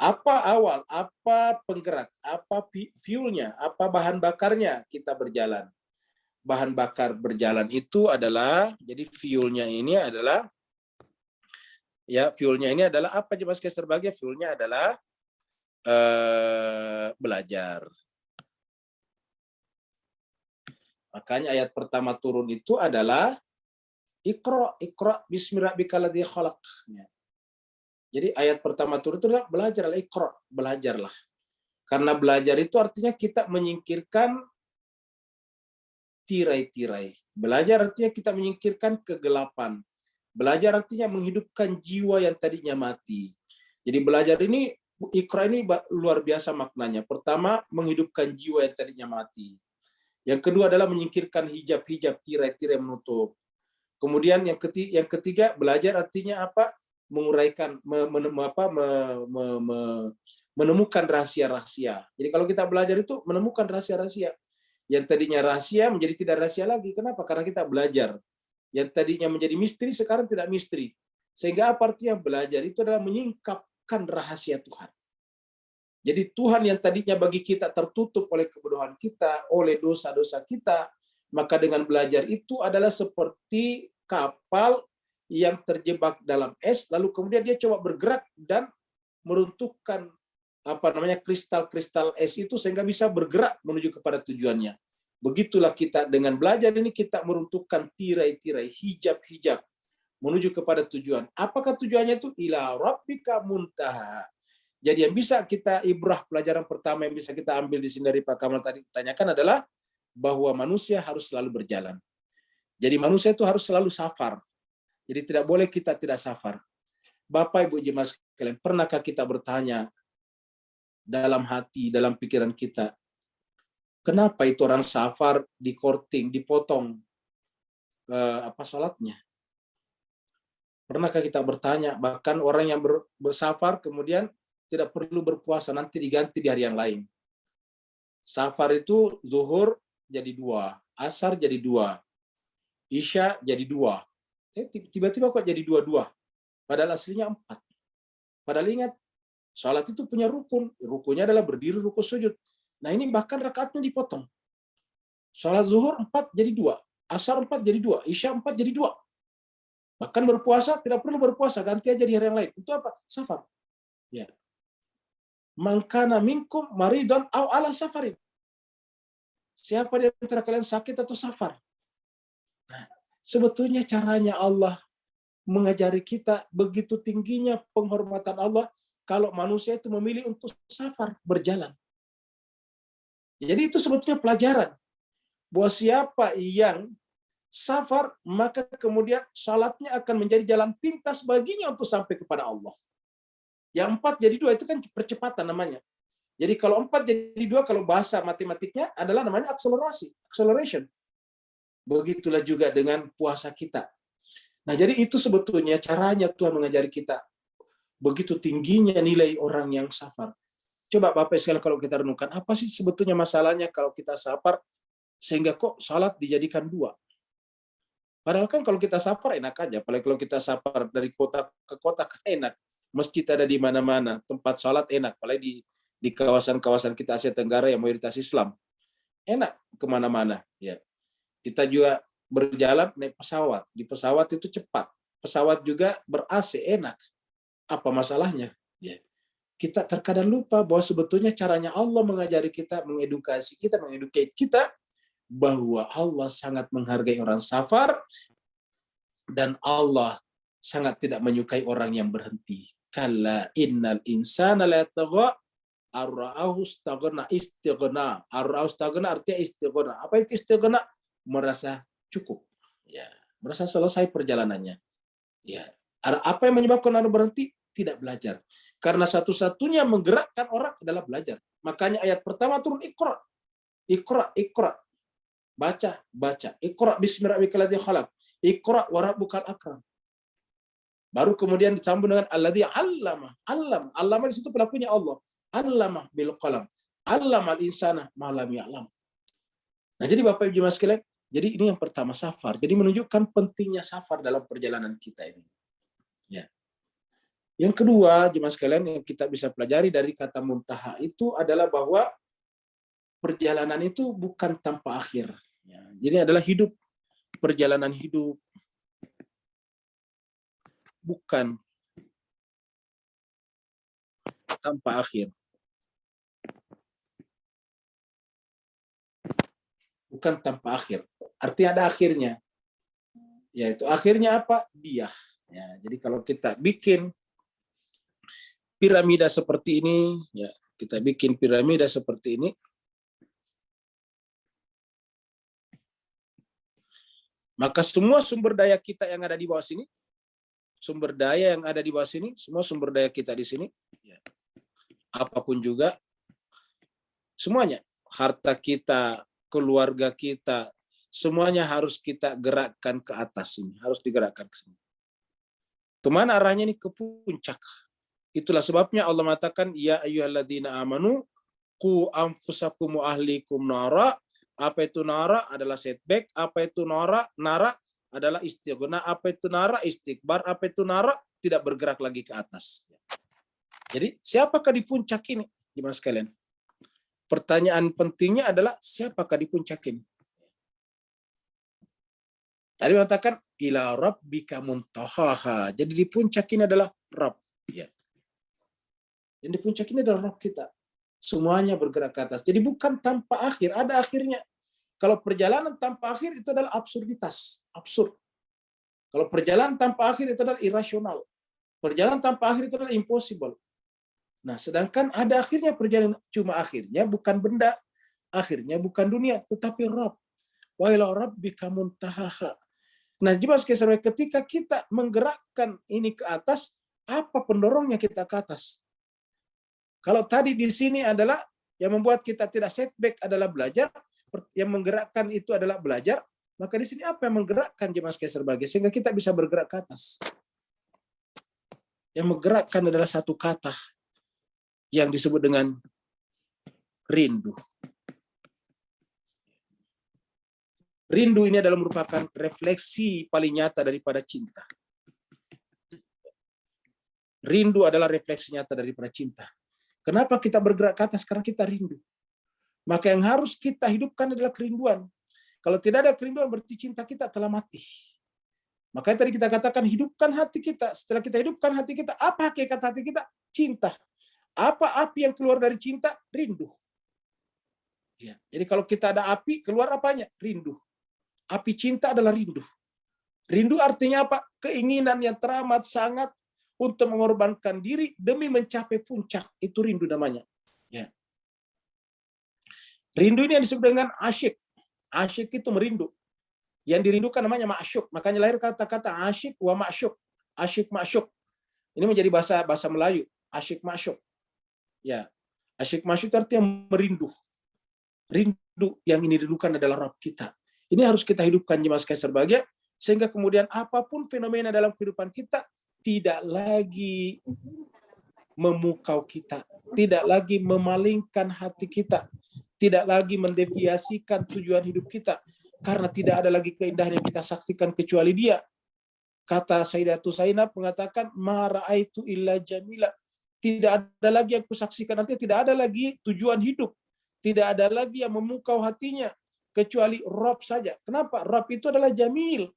Apa awal, apa penggerak, apa fuelnya, apa bahan bakarnya kita berjalan. Bahan bakar berjalan itu adalah, jadi fuelnya ini adalah, ya fuelnya ini adalah apa coba sebagai fuelnya adalah belajar. Makanya ayat pertama turun itu adalah Iqra bismi rabbikal ladzi khalaq. Jadi ayat pertama turun itu adalah belajarlah, Iqra, belajarlah. Karena belajar itu artinya kita menyingkirkan tirai-tirai. Belajar artinya kita menyingkirkan kegelapan. Belajar artinya menghidupkan jiwa yang tadinya mati. Jadi belajar ini, Iqra ini luar biasa maknanya. Pertama, menghidupkan jiwa yang tadinya mati. Yang kedua adalah menyingkirkan hijab-hijab, tirai-tirai menutup. Kemudian yang ketiga, belajar artinya apa? Menguraikan, menemukan rahasia-rahasia. Jadi kalau kita belajar itu menemukan rahasia-rahasia. Yang tadinya rahasia menjadi tidak rahasia lagi. Kenapa? Karena kita belajar. Yang tadinya menjadi misteri sekarang tidak misteri. Sehingga apa artinya belajar? Itu adalah menyingkapkan rahasia Tuhan. Jadi Tuhan yang tadinya bagi kita tertutup oleh kebodohan kita, oleh dosa-dosa kita, maka dengan belajar itu adalah seperti kapal yang terjebak dalam es, lalu kemudian dia coba bergerak dan meruntuhkan kristal-kristal es itu sehingga bisa bergerak menuju kepada tujuannya. Begitulah kita dengan belajar ini, kita meruntuhkan tirai-tirai, hijab-hijab menuju kepada tujuan. Apakah tujuannya itu? Ila rabbika muntaha. Jadi yang bisa kita ibrah, pelajaran pertama yang bisa kita ambil di sini dari Pak Kamal tadi tanyakan adalah bahwa manusia harus selalu berjalan. Jadi manusia itu harus selalu safar. Jadi tidak boleh kita tidak safar. Bapak Ibu jemaah sekalian, pernahkah kita bertanya dalam hati, dalam pikiran kita, kenapa itu orang safar di korting, dipotong salatnya? Pernahkah kita bertanya, bahkan orang yang bersafar kemudian tidak perlu berpuasa, nanti diganti di hari yang lain. Safar itu zuhur jadi 2, asar jadi 2, isya jadi 2. Tiba-tiba kok jadi 2-2. Padahal aslinya 4. Padahal ingat, salat itu punya rukun. Rukunnya adalah berdiri, rukun, sujud. Nah ini bahkan rakaatnya dipotong. Salat zuhur 4 jadi 2, asar 4 jadi 2, isya 4 jadi 2. Bahkan berpuasa tidak perlu berpuasa, ganti aja di hari yang lain. Itu apa? Safar. Ya. Man kana minkum maridun aw ala safarin. Siapa di antara kalian sakit atau safar? Nah, sebetulnya caranya Allah mengajari kita, begitu tingginya penghormatan Allah kalau manusia itu memilih untuk safar, berjalan. Jadi itu sebetulnya pelajaran bahwa siapa yang safar, maka kemudian salatnya akan menjadi jalan pintas baginya untuk sampai kepada Allah. Yang 4 jadi 2 itu kan percepatan namanya. Jadi kalau 4 jadi 2, kalau bahasa matematiknya adalah namanya acceleration. Begitulah juga dengan puasa kita. Nah, jadi itu sebetulnya caranya Tuhan mengajari kita. Begitu tingginya nilai orang yang safar. Coba Bapak sekalian kalau kita renungkan, apa sih sebetulnya masalahnya kalau kita safar sehingga kok salat dijadikan 2? Padahal kan kalau kita safar enak aja, apalagi kalau kita safar dari kota ke kota kan enak. Masjid ada di mana-mana, tempat salat enak, apalagi di kawasan-kawasan kita Asia Tenggara yang mayoritas Islam. Enak kemana-mana. Ya. Kita juga berjalan naik pesawat. Di pesawat itu cepat. Pesawat juga ber-AC, enak. Apa masalahnya? Ya. Kita terkadang lupa bahwa sebetulnya caranya Allah mengajari kita, mengedukasi kita, mengeducate kita, bahwa Allah sangat menghargai orang safar, dan Allah sangat tidak menyukai orang yang berhenti. Kalla innal insana la yatagha ar-ra'ahu istaghna istighna. Ar-ra'ahu istaghna artinya istighna. Apa itu istighna? Merasa cukup. Ya, merasa selesai perjalanannya. Ya. Apa yang menyebabkan orang berhenti? Tidak belajar. Karena satu-satunya menggerakkan orang adalah belajar. Makanya ayat pertama turun Iqra. Iqra, Iqra. Baca, baca. Iqra bismi rabbikal ladzi khalaq. Iqra wa rabbukal akram. Baru kemudian disambung dengan alladzi 'allama. Allama di situ pelakunya Allah. 'Allama bil qalam. 'Allamal insana ma lam ya'lam. Nah, jadi Bapak Ibu jemaah sekalian, jadi ini yang pertama safar. Jadi menunjukkan pentingnya safar dalam perjalanan kita ini. Ya. Yang kedua, jemaah sekalian, yang kita bisa pelajari dari kata muntaha itu adalah bahwa perjalanan itu bukan tanpa akhir. Ya, jadi adalah hidup, perjalanan hidup, bukan tanpa akhir. Bukan tanpa akhir. Artinya ada akhirnya. Yaitu akhirnya apa? Dia. Ya, jadi kalau kita bikin piramida seperti ini, ya, kita bikin piramida seperti ini, maka semua sumber daya kita yang ada di bawah sini, sumber daya yang ada di bawah sini, semua sumber daya kita di sini, ya, apapun juga, semuanya, harta kita, keluarga kita, semuanya harus kita gerakkan ke atas ini, harus digerakkan ke sini. Kemana arahnya ini? Ke puncak. Itulah sebabnya Allah mengatakan, ya ayyuhalladzina amanu qu anfusakum wa ahlikum nara. Apa itu nara? Adalah setback. Apa itu nara? Nara adalah istighna. Apa itu nara? Istikbar. Apa itu nara? Tidak bergerak lagi ke atas. Jadi siapakah di puncak ini? Gimana sekalian? Pertanyaan pentingnya adalah siapakah di puncak ini? Tadi mengatakan ila rabbika muntahaha. Jadi di puncak ini adalah Rabb. Ya. Yang di puncak ini adalah Rabb kita. Semuanya bergerak ke atas. Jadi bukan tanpa akhir, ada akhirnya. Kalau perjalanan tanpa akhir itu adalah absurditas, absurd. Kalau perjalanan tanpa akhir itu adalah irasional. Perjalanan tanpa akhir itu adalah impossible. Nah, sedangkan ada akhirnya perjalanan, cuma akhirnya bukan benda, akhirnya bukan dunia, tetapi Rabb. Wa ila rabbika muntahaha. Nah, jemaah ketika kita menggerakkan ini ke atas, apa pendorongnya kita ke atas? Kalau tadi di sini adalah yang membuat kita tidak setback adalah belajar, yang menggerakkan itu adalah belajar, maka di sini apa yang menggerakkan jemaah sekalian sehingga kita bisa bergerak ke atas? Yang menggerakkan adalah satu kata yang disebut dengan rindu. Rindu ini adalah merupakan refleksi paling nyata daripada cinta. Rindu adalah refleksi nyata daripada cinta. Kenapa kita bergerak ke atas? Karena kita rindu. Maka yang harus kita hidupkan adalah kerinduan. Kalau tidak ada kerinduan, berarti cinta kita telah mati. Makanya tadi kita katakan, hidupkan hati kita. Setelah kita hidupkan hati kita, apa hakikat hati kita? Cinta. Apa api yang keluar dari cinta? Rindu. Ya. Jadi kalau kita ada api, keluar apanya? Rindu. Api cinta adalah rindu. Rindu artinya apa? Keinginan yang teramat sangat untuk mengorbankan diri demi mencapai puncak. Itu rindu namanya. Ya. Rindu ini yang disebut dengan asyik. Asyik itu merindu. Yang dirindukan namanya ma'syuk. Makanya lahir kata-kata asyik wa ma'syuk. Asyik ma'syuk. Ini menjadi bahasa Melayu. Asyik ma'syuk. Ya. Asyik ma'syuk itu artinya merindu. Rindu yang ini dirindukan adalah Rabb kita. Ini harus kita hidupkan jemaah sekalian berbahagia, sehingga kemudian apapun fenomena dalam kehidupan kita tidak lagi memukau kita, tidak lagi memalingkan hati kita, tidak lagi mendeviasikan tujuan hidup kita, karena tidak ada lagi keindahan yang kita saksikan kecuali Dia. Kata Sayyidatu Zainab mengatakan, ma ra'aitu illa jamila. Tidak ada lagi yang kusaksikan, artinya tidak ada lagi tujuan hidup, tidak ada lagi yang memukau hatinya kecuali Rabb saja. Kenapa? Rabb itu adalah jamil.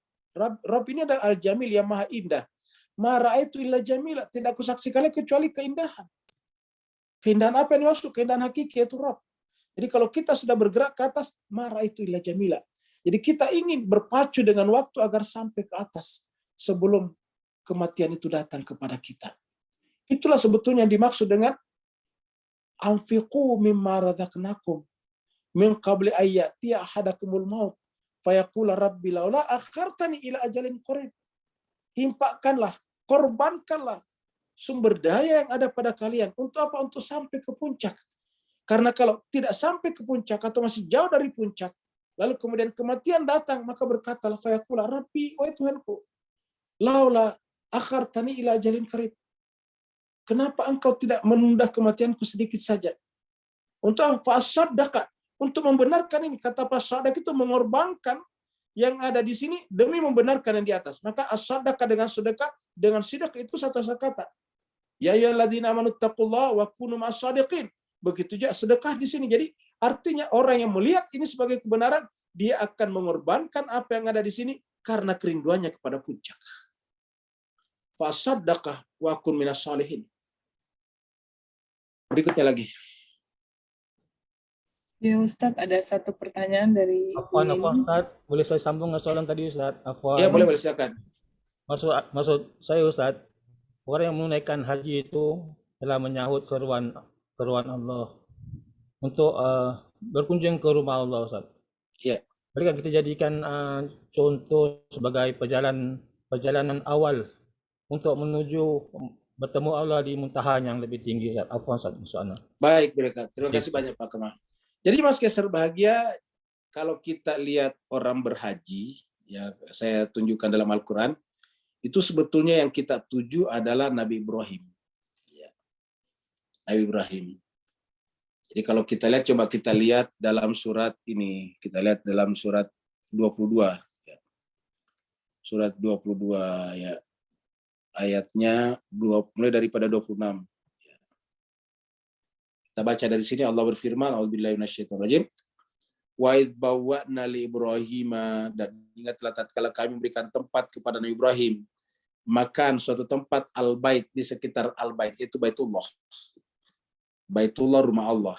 Rabb ini adalah al-jamil yang maha indah. Ma ra'aitu illa jamila. Tidak kusaksikannya kecuali keindahan. Keindahan apa yang dimaksud? Keindahan hakiki, yaitu Rabb. Jadi kalau kita sudah bergerak ke atas, ma ra'aitu illa jamila. Jadi kita ingin berpacu dengan waktu agar sampai ke atas sebelum kematian itu datang kepada kita. Itulah sebetulnya yang dimaksud dengan anfiqu mimma razaqnakum min qabli ayyati ahadakumul maut fayaqula rabbi laula akhartani ila ajalin qarib. Infakkanlah, korbankanlah sumber daya yang ada pada kalian untuk apa? Untuk sampai ke puncak. Karena kalau tidak sampai ke puncak atau masih jauh dari puncak, lalu kemudian kematian datang, maka berkatalah fayaqula rabbi, wahai Tuhanku, laula akhartani ila ajalin qarib. Kenapa engkau tidak menunda kematianku sedikit saja? Untuk fasadaka, untuk membenarkan ini. Kata fasadak itu mengorbankan yang ada di sini demi membenarkan yang di atas. Maka as-sadaqah dengan sedekah, dengan sedekah itu satu kata. Ya ayyuhalladzina amanu taqullaha wa kunu ma'as-shadiqin. Begitu juga sedekah di sini. Jadi artinya orang yang melihat ini sebagai kebenaran, dia akan mengorbankan apa yang ada di sini karena kerinduannya kepada puncak. Fasaddaqah wa kun minas shalihin. Berikutnya lagi. Ya Ustadz, ada satu pertanyaan dari Ibu Afwan, Yeni. Ustaz. Boleh saya sambung ke soalan tadi, Ustaz? Afwan. Ya, boleh silakan. Maksud saya, Ustaz, orang yang menunaikan haji itu telah menyahut seruan Allah untuk berkunjung ke rumah Allah, Ustaz. Ya. Mereka kita jadikan contoh sebagai perjalanan awal untuk menuju bertemu Allah di muntaha yang lebih tinggi, Ustaz. Afwan, Ustaz, soalnya. Baik, mereka. Terima kasih banyak Pak Kemal. Jadi Mas Keser bahagia, kalau kita lihat orang berhaji, ya saya tunjukkan dalam Al-Quran, itu sebetulnya yang kita tuju adalah Nabi Ibrahim. Ya. Nabi Ibrahim. Jadi kalau kita lihat, coba kita lihat dalam surat ini. Kita lihat dalam surat 22. Ya. Surat 22, ya. Ayatnya mulai daripada 26. Kita baca dari sini, Allah berfirman, A'udzubillahi minasyaitonirrajim. Wa idh bawwa'na li Ibrahima, dan ingatlah tatkala kami memberikan tempat kepada Nabi Ibrahim, makan suatu tempat al-bait, di sekitar al-bait, itu Baitullah. Baitullah, rumah Allah.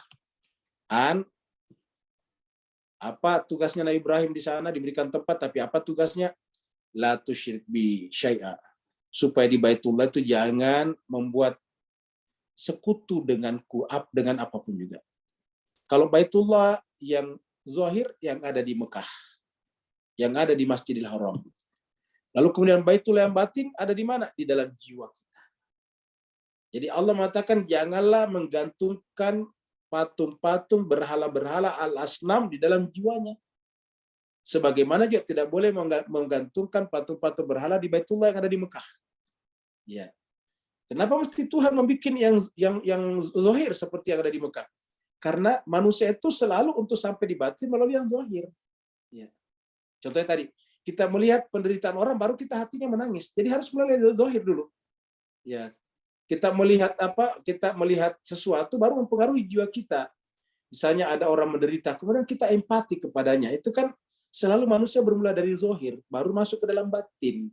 Apa tugasnya Nabi Ibrahim di sana? Diberikan tempat, tapi apa tugasnya? La tusyrik bi syai'a. Supaya di Baitullah itu jangan membuat sekutu denganku dengan apapun juga. Kalau Baitullah yang zahir yang ada di Mekah, yang ada di Masjidil Haram. Lalu kemudian Baitullah yang batin ada di mana? Di dalam jiwa kita. Jadi Allah mengatakan janganlah menggantungkan patung-patung berhala-berhala al-asnam di dalam jiwanya. Sebagaimana juga tidak boleh menggantungkan patung-patung berhala di Baitullah yang ada di Mekah. Ya. Kenapa mesti Tuhan membuat yang zahir seperti yang ada di Mekah? Karena manusia itu selalu untuk sampai di batin melalui yang zahir. Ya. Contohnya tadi, kita melihat penderitaan orang baru kita hatinya menangis. Jadi harus melalui yang zahir dulu. Ya. Kita melihat sesuatu baru mempengaruhi jiwa kita. Misalnya ada orang menderita, kemudian kita empati kepadanya. Itu kan selalu manusia bermula dari zahir, baru masuk ke dalam batin.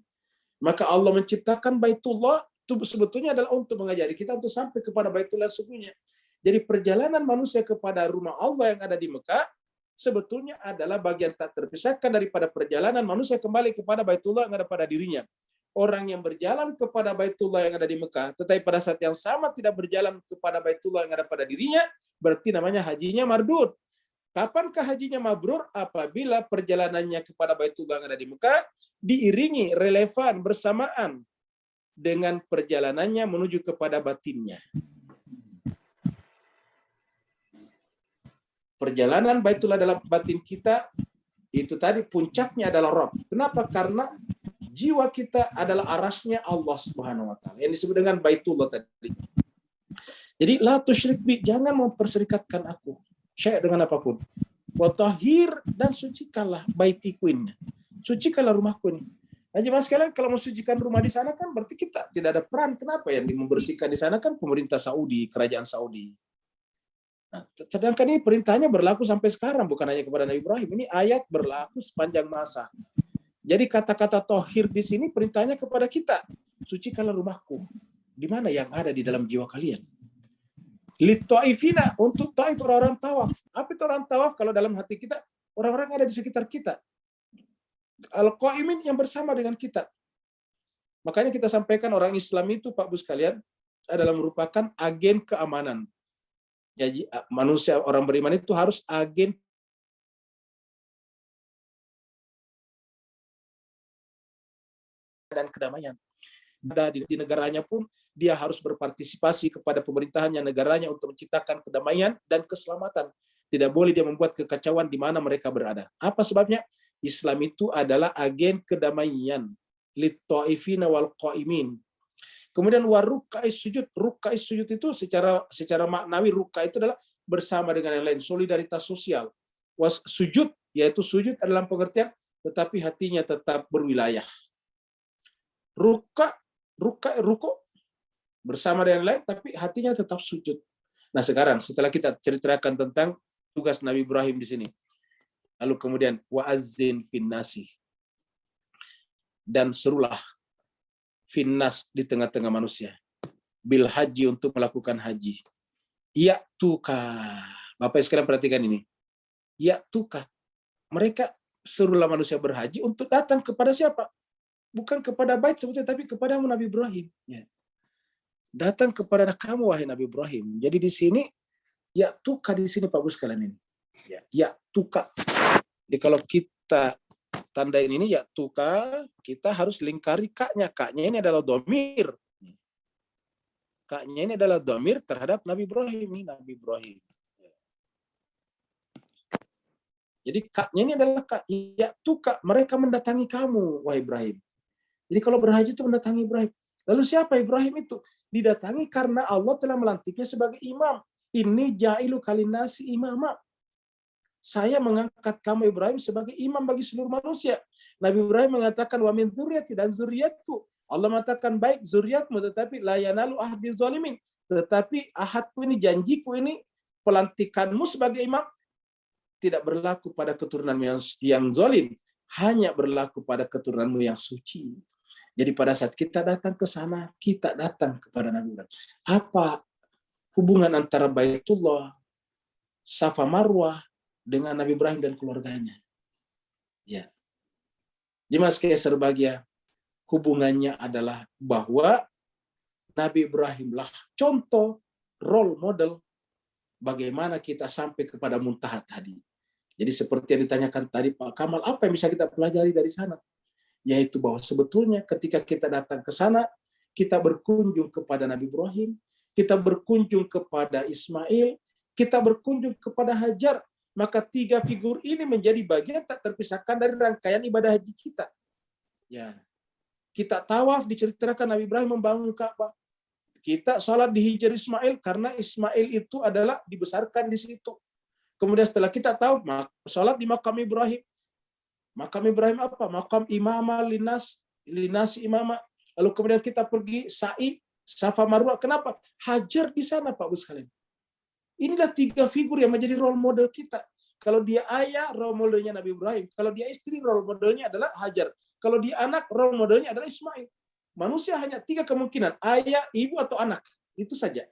Maka Allah menciptakan Baitullah itu sebetulnya adalah untuk mengajari kita untuk sampai kepada Baitullah sesungguhnya. Jadi perjalanan manusia kepada rumah Allah yang ada di Mekah sebetulnya adalah bagian tak terpisahkan daripada perjalanan manusia kembali kepada Baitullah yang ada pada dirinya. Orang yang berjalan kepada Baitullah yang ada di Mekah, tetapi pada saat yang sama tidak berjalan kepada Baitullah yang ada pada dirinya, berarti namanya hajinya mardud. Kapankah hajinya mabrur? Apabila perjalanannya kepada Baitullah yang ada di Mekah diiringi relevan bersamaan dengan perjalanannya menuju kepada batinnya. Perjalanan Baitullah dalam batin kita itu tadi puncaknya adalah Rabb. Kenapa? Karena jiwa kita adalah arasnya Allah Subhanahu wa taala. Yang disebut dengan Baitullah tadi. Jadi la tusyrik bi, jangan memperserikatkan aku syai' dengan apapun. Wa tahhir, dan sucikanlah baitiku ini. Sucikanlah rumahku ini. Nah, jemaah sekalian, kalau mensucikan rumah di sana kan berarti kita tidak ada peran. Kenapa yang membersihkan di sana kan pemerintah Saudi, kerajaan Saudi. Nah, sedangkan ini perintahnya berlaku sampai sekarang, bukan hanya kepada Nabi Ibrahim. Ini ayat berlaku sepanjang masa. Jadi kata-kata tohir di sini perintahnya kepada kita. Sucikanlah rumahku. Di mana yang ada di dalam jiwa kalian? Lit-ta'ifina, untuk ta'if, orang-orang tawaf. Apa itu orang tawaf? Kalau dalam hati kita, orang-orang yang ada di sekitar kita. Al-Qaimin, yang bersama dengan kita. Makanya kita sampaikan orang Islam itu, Pak Bu sekalian, adalah merupakan agen keamanan. Jadi manusia, orang beriman itu harus agen dan kedamaian. Di negaranya pun dia harus berpartisipasi kepada pemerintahannya, negaranya, untuk menciptakan kedamaian dan keselamatan. Tidak boleh dia membuat kekacauan di mana mereka berada. Apa sebabnya? Islam itu adalah agen kedamaian. Lit-ta'ifina wal qaimin. Kemudian warukais sujud. Rukais sujud itu secara maknawi, ruka itu adalah bersama dengan yang lain, solidaritas sosial. Sujud, yaitu sujud dalam pengertian tetapi hatinya tetap berwilayah. Ruko bersama dengan lain, tapi hatinya tetap sujud. Nah sekarang setelah kita ceritakan tentang tugas Nabi Ibrahim di sini, lalu kemudian wa'azzin finnasi, dan serulah finnas di tengah-tengah manusia, bil haji untuk melakukan haji. Ya tuka, Bapak sekalian perhatikan ini. Ya tuka, mereka serulah manusia berhaji untuk datang kepada siapa? Bukan kepada bait sebetulnya, tapi kepada Nabi Ibrahim. Ya. Datang kepada kamu wahai Nabi Ibrahim. Jadi di sini ya tuka di sini Pak Bu sekalian ini. Ya tuka. Jadi kalau kita tandain ini ya tuka, kita harus lingkari kaknya. Kaknya ini adalah domir. Kaknya ini adalah domir terhadap Nabi Ibrahim. Ini Nabi Ibrahim. Jadi kaknya ini adalah kak. Ya tuka, mereka mendatangi kamu wahai Ibrahim. Jadi kalau berhaji itu mendatangi Ibrahim. Lalu siapa Ibrahim itu? Didatangi karena Allah telah melantiknya sebagai imam. Ini jailu kalinasi imama. Saya mengangkat kamu Ibrahim sebagai imam bagi seluruh manusia. Nabi Ibrahim mengatakan wa min dzurriyyati, dan zuriatku. Allah mengatakan baik zuriatmu, tetapi la yanalu ahdi zalimin. Tetapi ahadku ini, janjiku ini, pelantikanmu sebagai imam tidak berlaku pada keturunanmu yang zalim, hanya berlaku pada keturunanmu yang suci. Jadi pada saat kita datang ke sana, kita datang kepada Nabi Ibrahim. Apa hubungan antara Baitullah, Safa Marwah dengan Nabi Ibrahim dan keluarganya? Ya. Jemaah sekalian berbahagia, hubungannya adalah bahwa Nabi Ibrahimlah contoh, role model bagaimana kita sampai kepada muntaha tadi. Jadi seperti yang ditanyakan tadi Pak Kamal, apa yang bisa kita pelajari dari sana? Yaitu bahwa sebetulnya ketika kita datang ke sana, kita berkunjung kepada Nabi Ibrahim, kita berkunjung kepada Ismail, kita berkunjung kepada Hajar, maka tiga figur ini menjadi bagian tak terpisahkan dari rangkaian ibadah haji kita. Ya, kita tawaf, diceritakan Nabi Ibrahim membangun Ka'bah. Kita sholat di Hijr Ismail karena Ismail itu adalah dibesarkan di situ. Kemudian setelah kita tahu sholat di makam Ibrahim. Makam Ibrahim apa? Makam imamah linas imamah. Lalu kemudian kita pergi sa'i, Safa Marwah. Kenapa? Hajar di sana Pak Bu sekalian. Inilah tiga figur yang menjadi role model kita. Kalau dia ayah, role modelnya Nabi Ibrahim. Kalau dia istri, role modelnya adalah Hajar. Kalau dia anak, role modelnya adalah Ismail. Manusia hanya tiga kemungkinan, ayah, ibu, atau anak. Itu saja.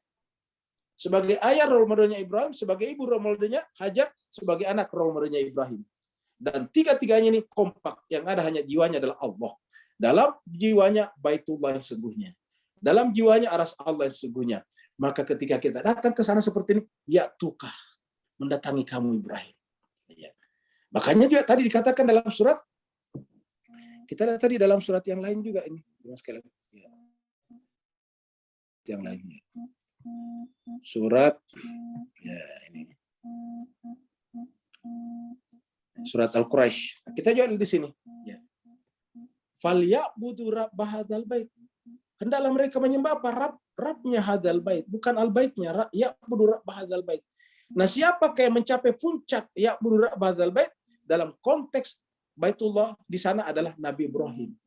Sebagai ayah, role modelnya Ibrahim. Sebagai ibu, role modelnya Hajar. Sebagai anak, role modelnya Ibrahim. Dan tiga-tiganya ini kompak. Yang ada hanya jiwanya adalah Allah. Dalam jiwanya Baitullah yang sesungguhnya. Dalam jiwanya aras Allah yang sesungguhnya. Maka ketika kita datang ke sana seperti ini, ya tukah mendatangi kamu Ibrahim. Ya. Makanya juga tadi dikatakan dalam surat, kita lihat tadi dalam surat yang lain juga ini. Ya. Yang lainnya. Surat, ya ini. Surat Al-Quraisy. Kita juga di sini. Ya. Falyabudu rabb hadzal bait. Hendaklah mereka menyembah apa? Rabbnya hadzal bait, bukan al-baitnya. Ya'budu rabb hadzal bait. Nah, siapa yang mencapai puncak ya'budu rabb hadzal bait dalam konteks Baitullah di sana adalah Nabi Ibrahim.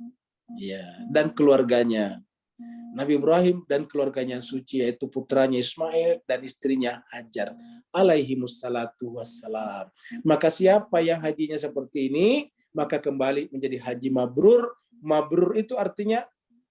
Ya, dan keluarganya. Nabi Ibrahim dan keluarganya suci, yaitu putranya Ismail dan istrinya Hajar alaihimussalatu wassalam. Maka siapa yang hajinya seperti ini, maka kembali menjadi haji mabrur. Mabrur itu artinya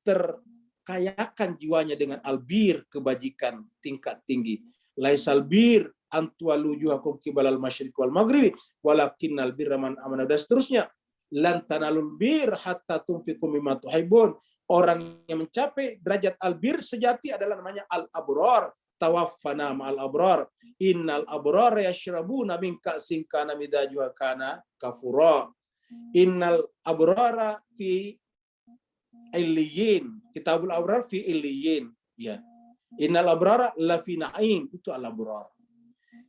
terkayakan jiwanya dengan albir, kebajikan tingkat tinggi. Laisal bir antualu wujuhakum qibalal masyriq wal maghribi walakinnal birra man amana, dan seterusnya. Lan tanalul bir hatta tunfiqu mimma tuhibbun. Orang yang mencapai derajat albir sejati adalah namanya al-abrar. Tawaffana ma'al abrar. Innal abrar yashrabuna min ka'sin kana midajuha kana kafura. Innal abrara fi illiyin. Kitabul abrar fi illiyin. Ya. Innal abrara la fi na'im. Itu al-abrar.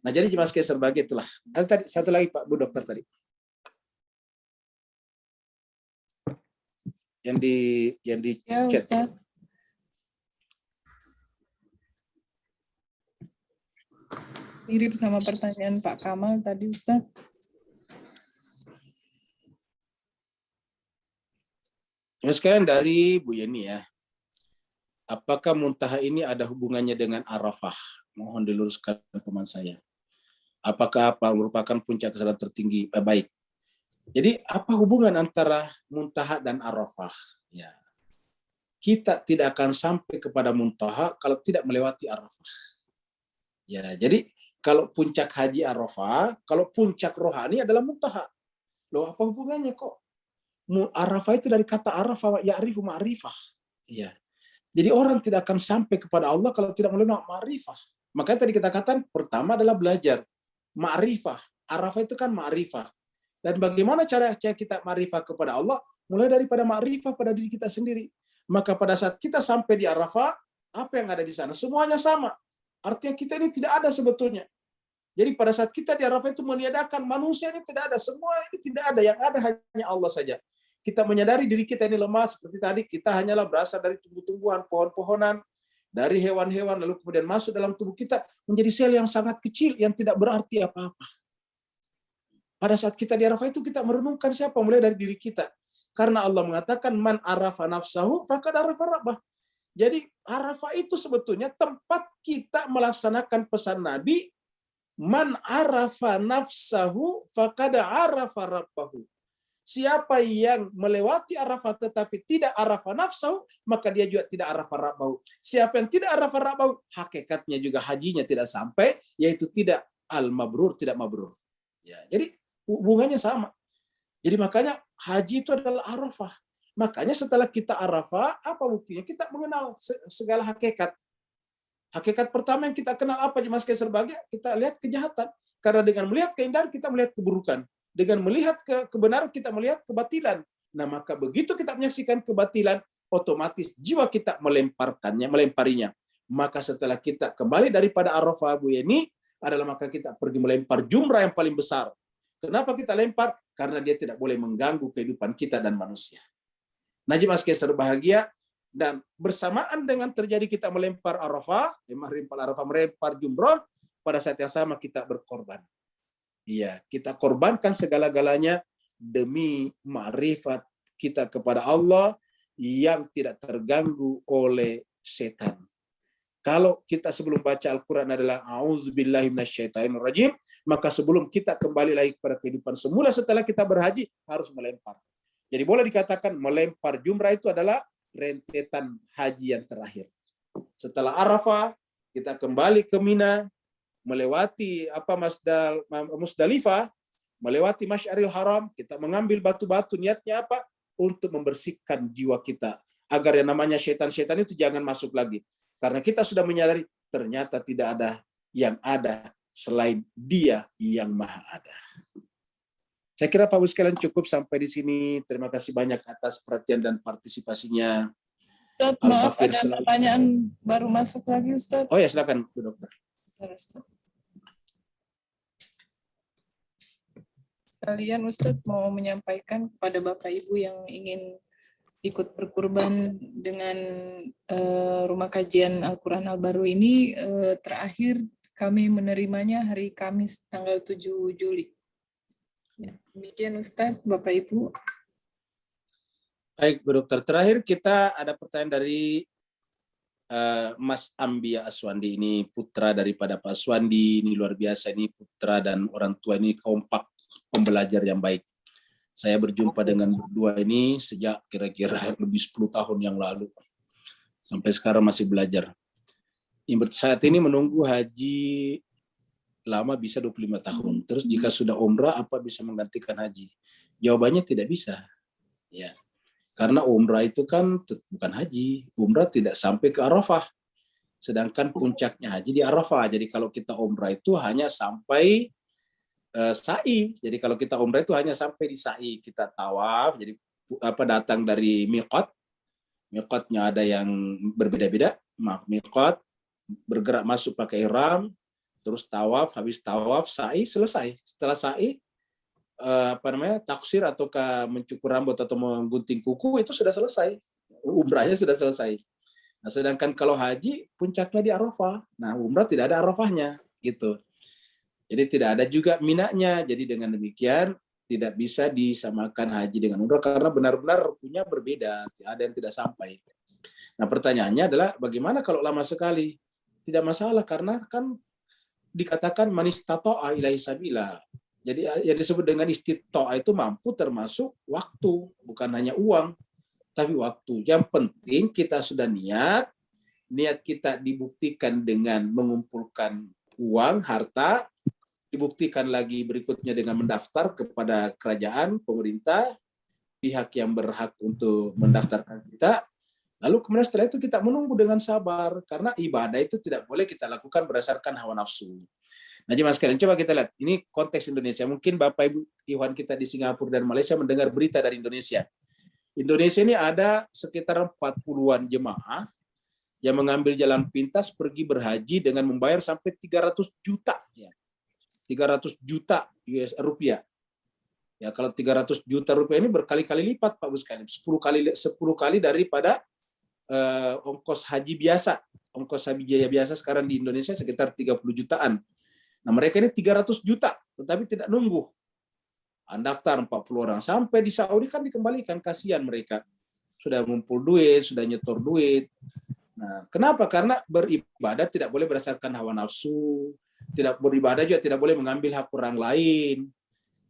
Nah, jadi jemaah sekalian sebagai itulah. Tadi satu lagi Pak Bu Dokter tadi. Yang di Ya, chat. Ustaz. Mirip sama pertanyaan Pak Kamal tadi, Ustaz. Cuma sekarang dari Bu Yeni ya. apakah muntaha ini ada hubungannya dengan Arafah? Mohon diluruskan teman saya. Apakah merupakan puncak kesadaran tertinggi? Baik. Jadi apa hubungan antara muntaha dan Arafah? Ya. Kita tidak akan sampai kepada muntaha kalau tidak melewati Arafah. Ya, jadi kalau puncak haji Arafah, kalau puncak rohani adalah muntaha. Loh, apa hubungannya kok? Arafah itu dari kata Arafah, ya'rifu ma'rifah. Ya. Jadi orang tidak akan sampai kepada Allah kalau tidak melalui ma'rifah. Makanya tadi kita katakan pertama adalah belajar ma'rifah. Arafah itu kan ma'rifah. Dan bagaimana cara kita ma'rifah kepada Allah? Mulai daripada ma'rifah pada diri kita sendiri. Maka pada saat kita sampai di Arafah, apa yang ada di sana? Semuanya sama. Artinya kita ini tidak ada sebetulnya. Jadi pada saat kita di Arafah itu meniadakan manusia ini tidak ada. Semua ini tidak ada. Yang ada hanya Allah saja. Kita menyadari diri kita ini lemah, seperti tadi kita hanyalah berasal dari tumbuh-tumbuhan, pohon-pohonan, dari hewan-hewan, lalu kemudian masuk dalam tubuh kita menjadi sel yang sangat kecil, yang tidak berarti apa-apa. Pada saat kita di Arafah itu kita merenungkan siapa, mulai dari diri kita. Karena Allah mengatakan, man arafa nafsahu, faqad arafa rabbah. Jadi Arafah itu sebetulnya tempat kita melaksanakan pesan Nabi, man arafa nafsahu, faqad arafa rabbahu. Siapa yang melewati Arafah tetapi tidak Arafah nafsahu, maka dia juga tidak Arafah rabbahu. Siapa yang tidak Arafah rabbahu, hakikatnya juga hajinya tidak sampai, yaitu tidak al-mabrur, tidak mabrur. Ya, jadi hubungannya sama. Jadi makanya haji itu adalah Arafah. Makanya setelah kita Arafah, apa buktinya? Kita mengenal segala hakikat. Hakikat pertama yang kita kenal apa, Mas Kaiser Bahagia? Kita lihat kejahatan. Karena dengan melihat keindahan, kita melihat keburukan. Dengan melihat kebenaran, kita melihat kebatilan. Nah, maka begitu kita menyaksikan kebatilan, otomatis jiwa kita melemparinya. Maka setelah kita kembali daripada Arafah, Bu Yeni, adalah maka kita pergi melempar jumrah yang paling besar. Kenapa kita lempar? Karena dia tidak boleh mengganggu kehidupan kita dan manusia. Najib Mas Kaiser Bahagia, dan bersamaan dengan terjadi kita melempar Arafah, melempar jumrah, pada saat yang sama kita berkorban. Iya, kita korbankan segala-galanya demi ma'rifat kita kepada Allah yang tidak terganggu oleh setan. Kalau kita sebelum baca Al-Quran adalah a'udzubillahi minasyaitonirrajim, maka sebelum kita kembali lagi kepada kehidupan semula setelah kita berhaji, harus melempar. Jadi boleh dikatakan melempar jumrah itu adalah rentetan haji yang terakhir. Setelah Arafah, kita kembali ke Mina, melewati Musdalifah, melewati Masy'aril Haram, kita mengambil batu-batu, niatnya apa? Untuk membersihkan jiwa kita, agar yang namanya setan-setan itu jangan masuk lagi. Karena kita sudah menyadari ternyata tidak ada yang ada selain Dia yang Maha Ada. Saya kira Pak Ibu sekalian cukup sampai di sini. Terima kasih banyak atas perhatian dan partisipasinya. Ustaz, maaf ada pertanyaan baru masuk lagi, Ustaz. Oh ya, silakan Bu Dokter. Sekalian Ustadz mau menyampaikan kepada Bapak Ibu yang ingin ikut berkurban dengan rumah kajian Al-Quran Al-Baru ini, terakhir kami menerimanya hari Kamis tanggal 7 Juli. Ya, demikian Ustadz, Bapak Ibu. Baik, Bu Dokter. Terakhir kita ada pertanyaan dari Mas Ambia Aswandi, ini putra daripada Pak Aswandi, ini luar biasa, ini putra dan orang tua ini kompak, pembelajar yang baik. Saya berjumpa dengan berdua ini sejak kira-kira lebih 10 tahun yang lalu. Sampai sekarang masih belajar. Saat ini menunggu haji lama bisa 25 tahun. Terus jika sudah umrah, apa bisa menggantikan haji? Jawabannya tidak bisa. Ya. Karena umrah itu kan bukan haji. Umrah tidak sampai ke Arafah. Sedangkan puncaknya haji di Arafah. Jadi kalau kita umrah itu hanya sampai sa'i. Jadi kalau kita umrah itu hanya sampai di sa'i. Kita tawaf, jadi datang dari miqat. Miqatnya ada yang berbeda-beda. Miqat, bergerak masuk pakai ihram, terus tawaf, habis tawaf sa'i, selesai. Setelah sa'i, taksir ataukah mencukur rambut atau menggunting kuku, itu sudah selesai. Umrahnya sudah selesai. Nah, sedangkan kalau haji, puncaknya di Arafah. Nah, umrah tidak ada Arafahnya, gitu. Jadi tidak ada juga minanya. Jadi dengan demikian tidak bisa disamakan haji dengan umrah karena benar-benar rukunnya berbeda. Ada yang tidak sampai. Nah, pertanyaannya adalah bagaimana kalau lama sekali? Tidak masalah karena kan dikatakan man istata'a ilaihi sabila. Jadi yang disebut dengan istita'a itu mampu termasuk waktu, bukan hanya uang, tapi waktu. Yang penting kita sudah niat kita dibuktikan dengan mengumpulkan uang, harta, dibuktikan lagi berikutnya dengan mendaftar kepada kerajaan, pemerintah, pihak yang berhak untuk mendaftarkan kita. Lalu kemudian setelah itu kita menunggu dengan sabar, karena ibadah itu tidak boleh kita lakukan berdasarkan hawa nafsu. Nah, jemaah sekalian, coba kita lihat. Ini konteks Indonesia. Mungkin Bapak Ibu Ikhwan kita di Singapura dan Malaysia mendengar berita dari Indonesia. Indonesia ini ada sekitar 40-an jemaah yang mengambil jalan pintas pergi berhaji dengan membayar sampai 300 juta. Ya. 300 juta rupiah. Ya, kalau 300 juta rupiah ini berkali-kali lipat, Pak Bu sekalian. 10 kali daripada ongkos haji biasa. Ongkos haji biasa sekarang di Indonesia sekitar 30 jutaan. Nah, mereka ini 300 juta, tetapi tidak nunggu. Daftar 40 orang. Sampai di Saudi kan dikembalikan, kasihan mereka. Sudah ngumpul duit, sudah nyetor duit. Nah, kenapa? Karena beribadah tidak boleh berdasarkan hawa nafsu, tidak beribadah juga tidak boleh mengambil hak orang lain.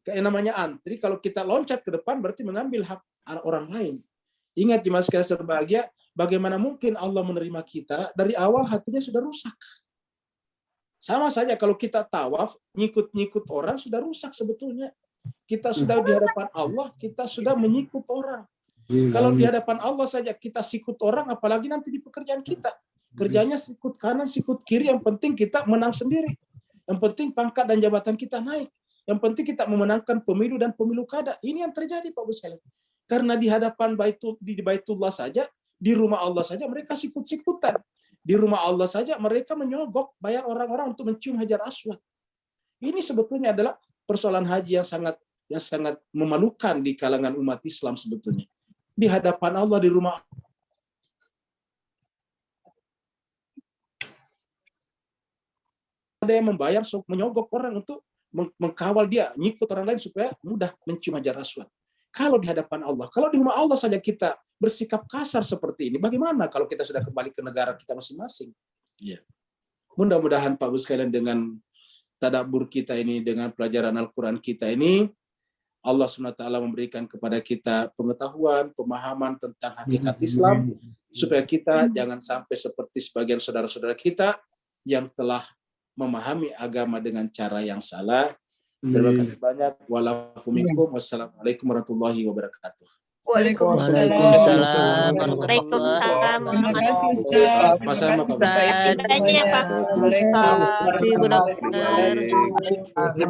Kayak namanya antri, kalau kita loncat ke depan berarti mengambil hak orang lain. Ingat jemaah sekalian berbahagia, bagaimana mungkin Allah menerima kita dari awal hatinya sudah rusak. Sama saja kalau kita tawaf, nyikut-nyikut orang sudah rusak sebetulnya. Kita sudah di hadapan Allah, kita sudah menyikut orang. Kalau di hadapan Allah saja kita sikut orang, apalagi nanti di pekerjaan kita. Kerjanya sikut kanan, sikut kiri, yang penting kita menang sendiri. Yang penting pangkat dan jabatan kita naik. Yang penting kita memenangkan pemilu dan pemilu kada. Ini yang terjadi, Pak Bu sekalian. Karena di hadapan di Baitullah saja, di rumah Allah saja mereka sikut-sikutan. Di rumah Allah saja mereka menyogok bayar orang-orang untuk mencium Hajar Aswad. Ini sebetulnya adalah persoalan haji yang sangat memalukan di kalangan umat Islam sebetulnya. Di hadapan Allah, di rumah ada yang membayar menyogok orang untuk mengkawal dia, nyikut orang lain supaya mudah mencium Hajar Aswad. Kalau di hadapan Allah, kalau di rumah Allah saja kita bersikap kasar seperti ini, bagaimana kalau kita sudah kembali ke negara kita masing-masing? Ya. Mudah-mudahan Pak Bu sekalian dengan tadabbur kita ini, dengan pelajaran Al-Quran kita ini, Allah SWT memberikan kepada kita pengetahuan, pemahaman tentang hakikat Islam, supaya kita jangan sampai seperti sebagian saudara-saudara kita yang telah memahami agama dengan cara yang salah. Terima kasih banyak. Wassalamualaikum warahmatullahi wabarakatuh. Waalaikumsalam. Terima kasih Ustaz. Sama-sama, Pak. Ustaz. Terima kasih, Bu Dokter.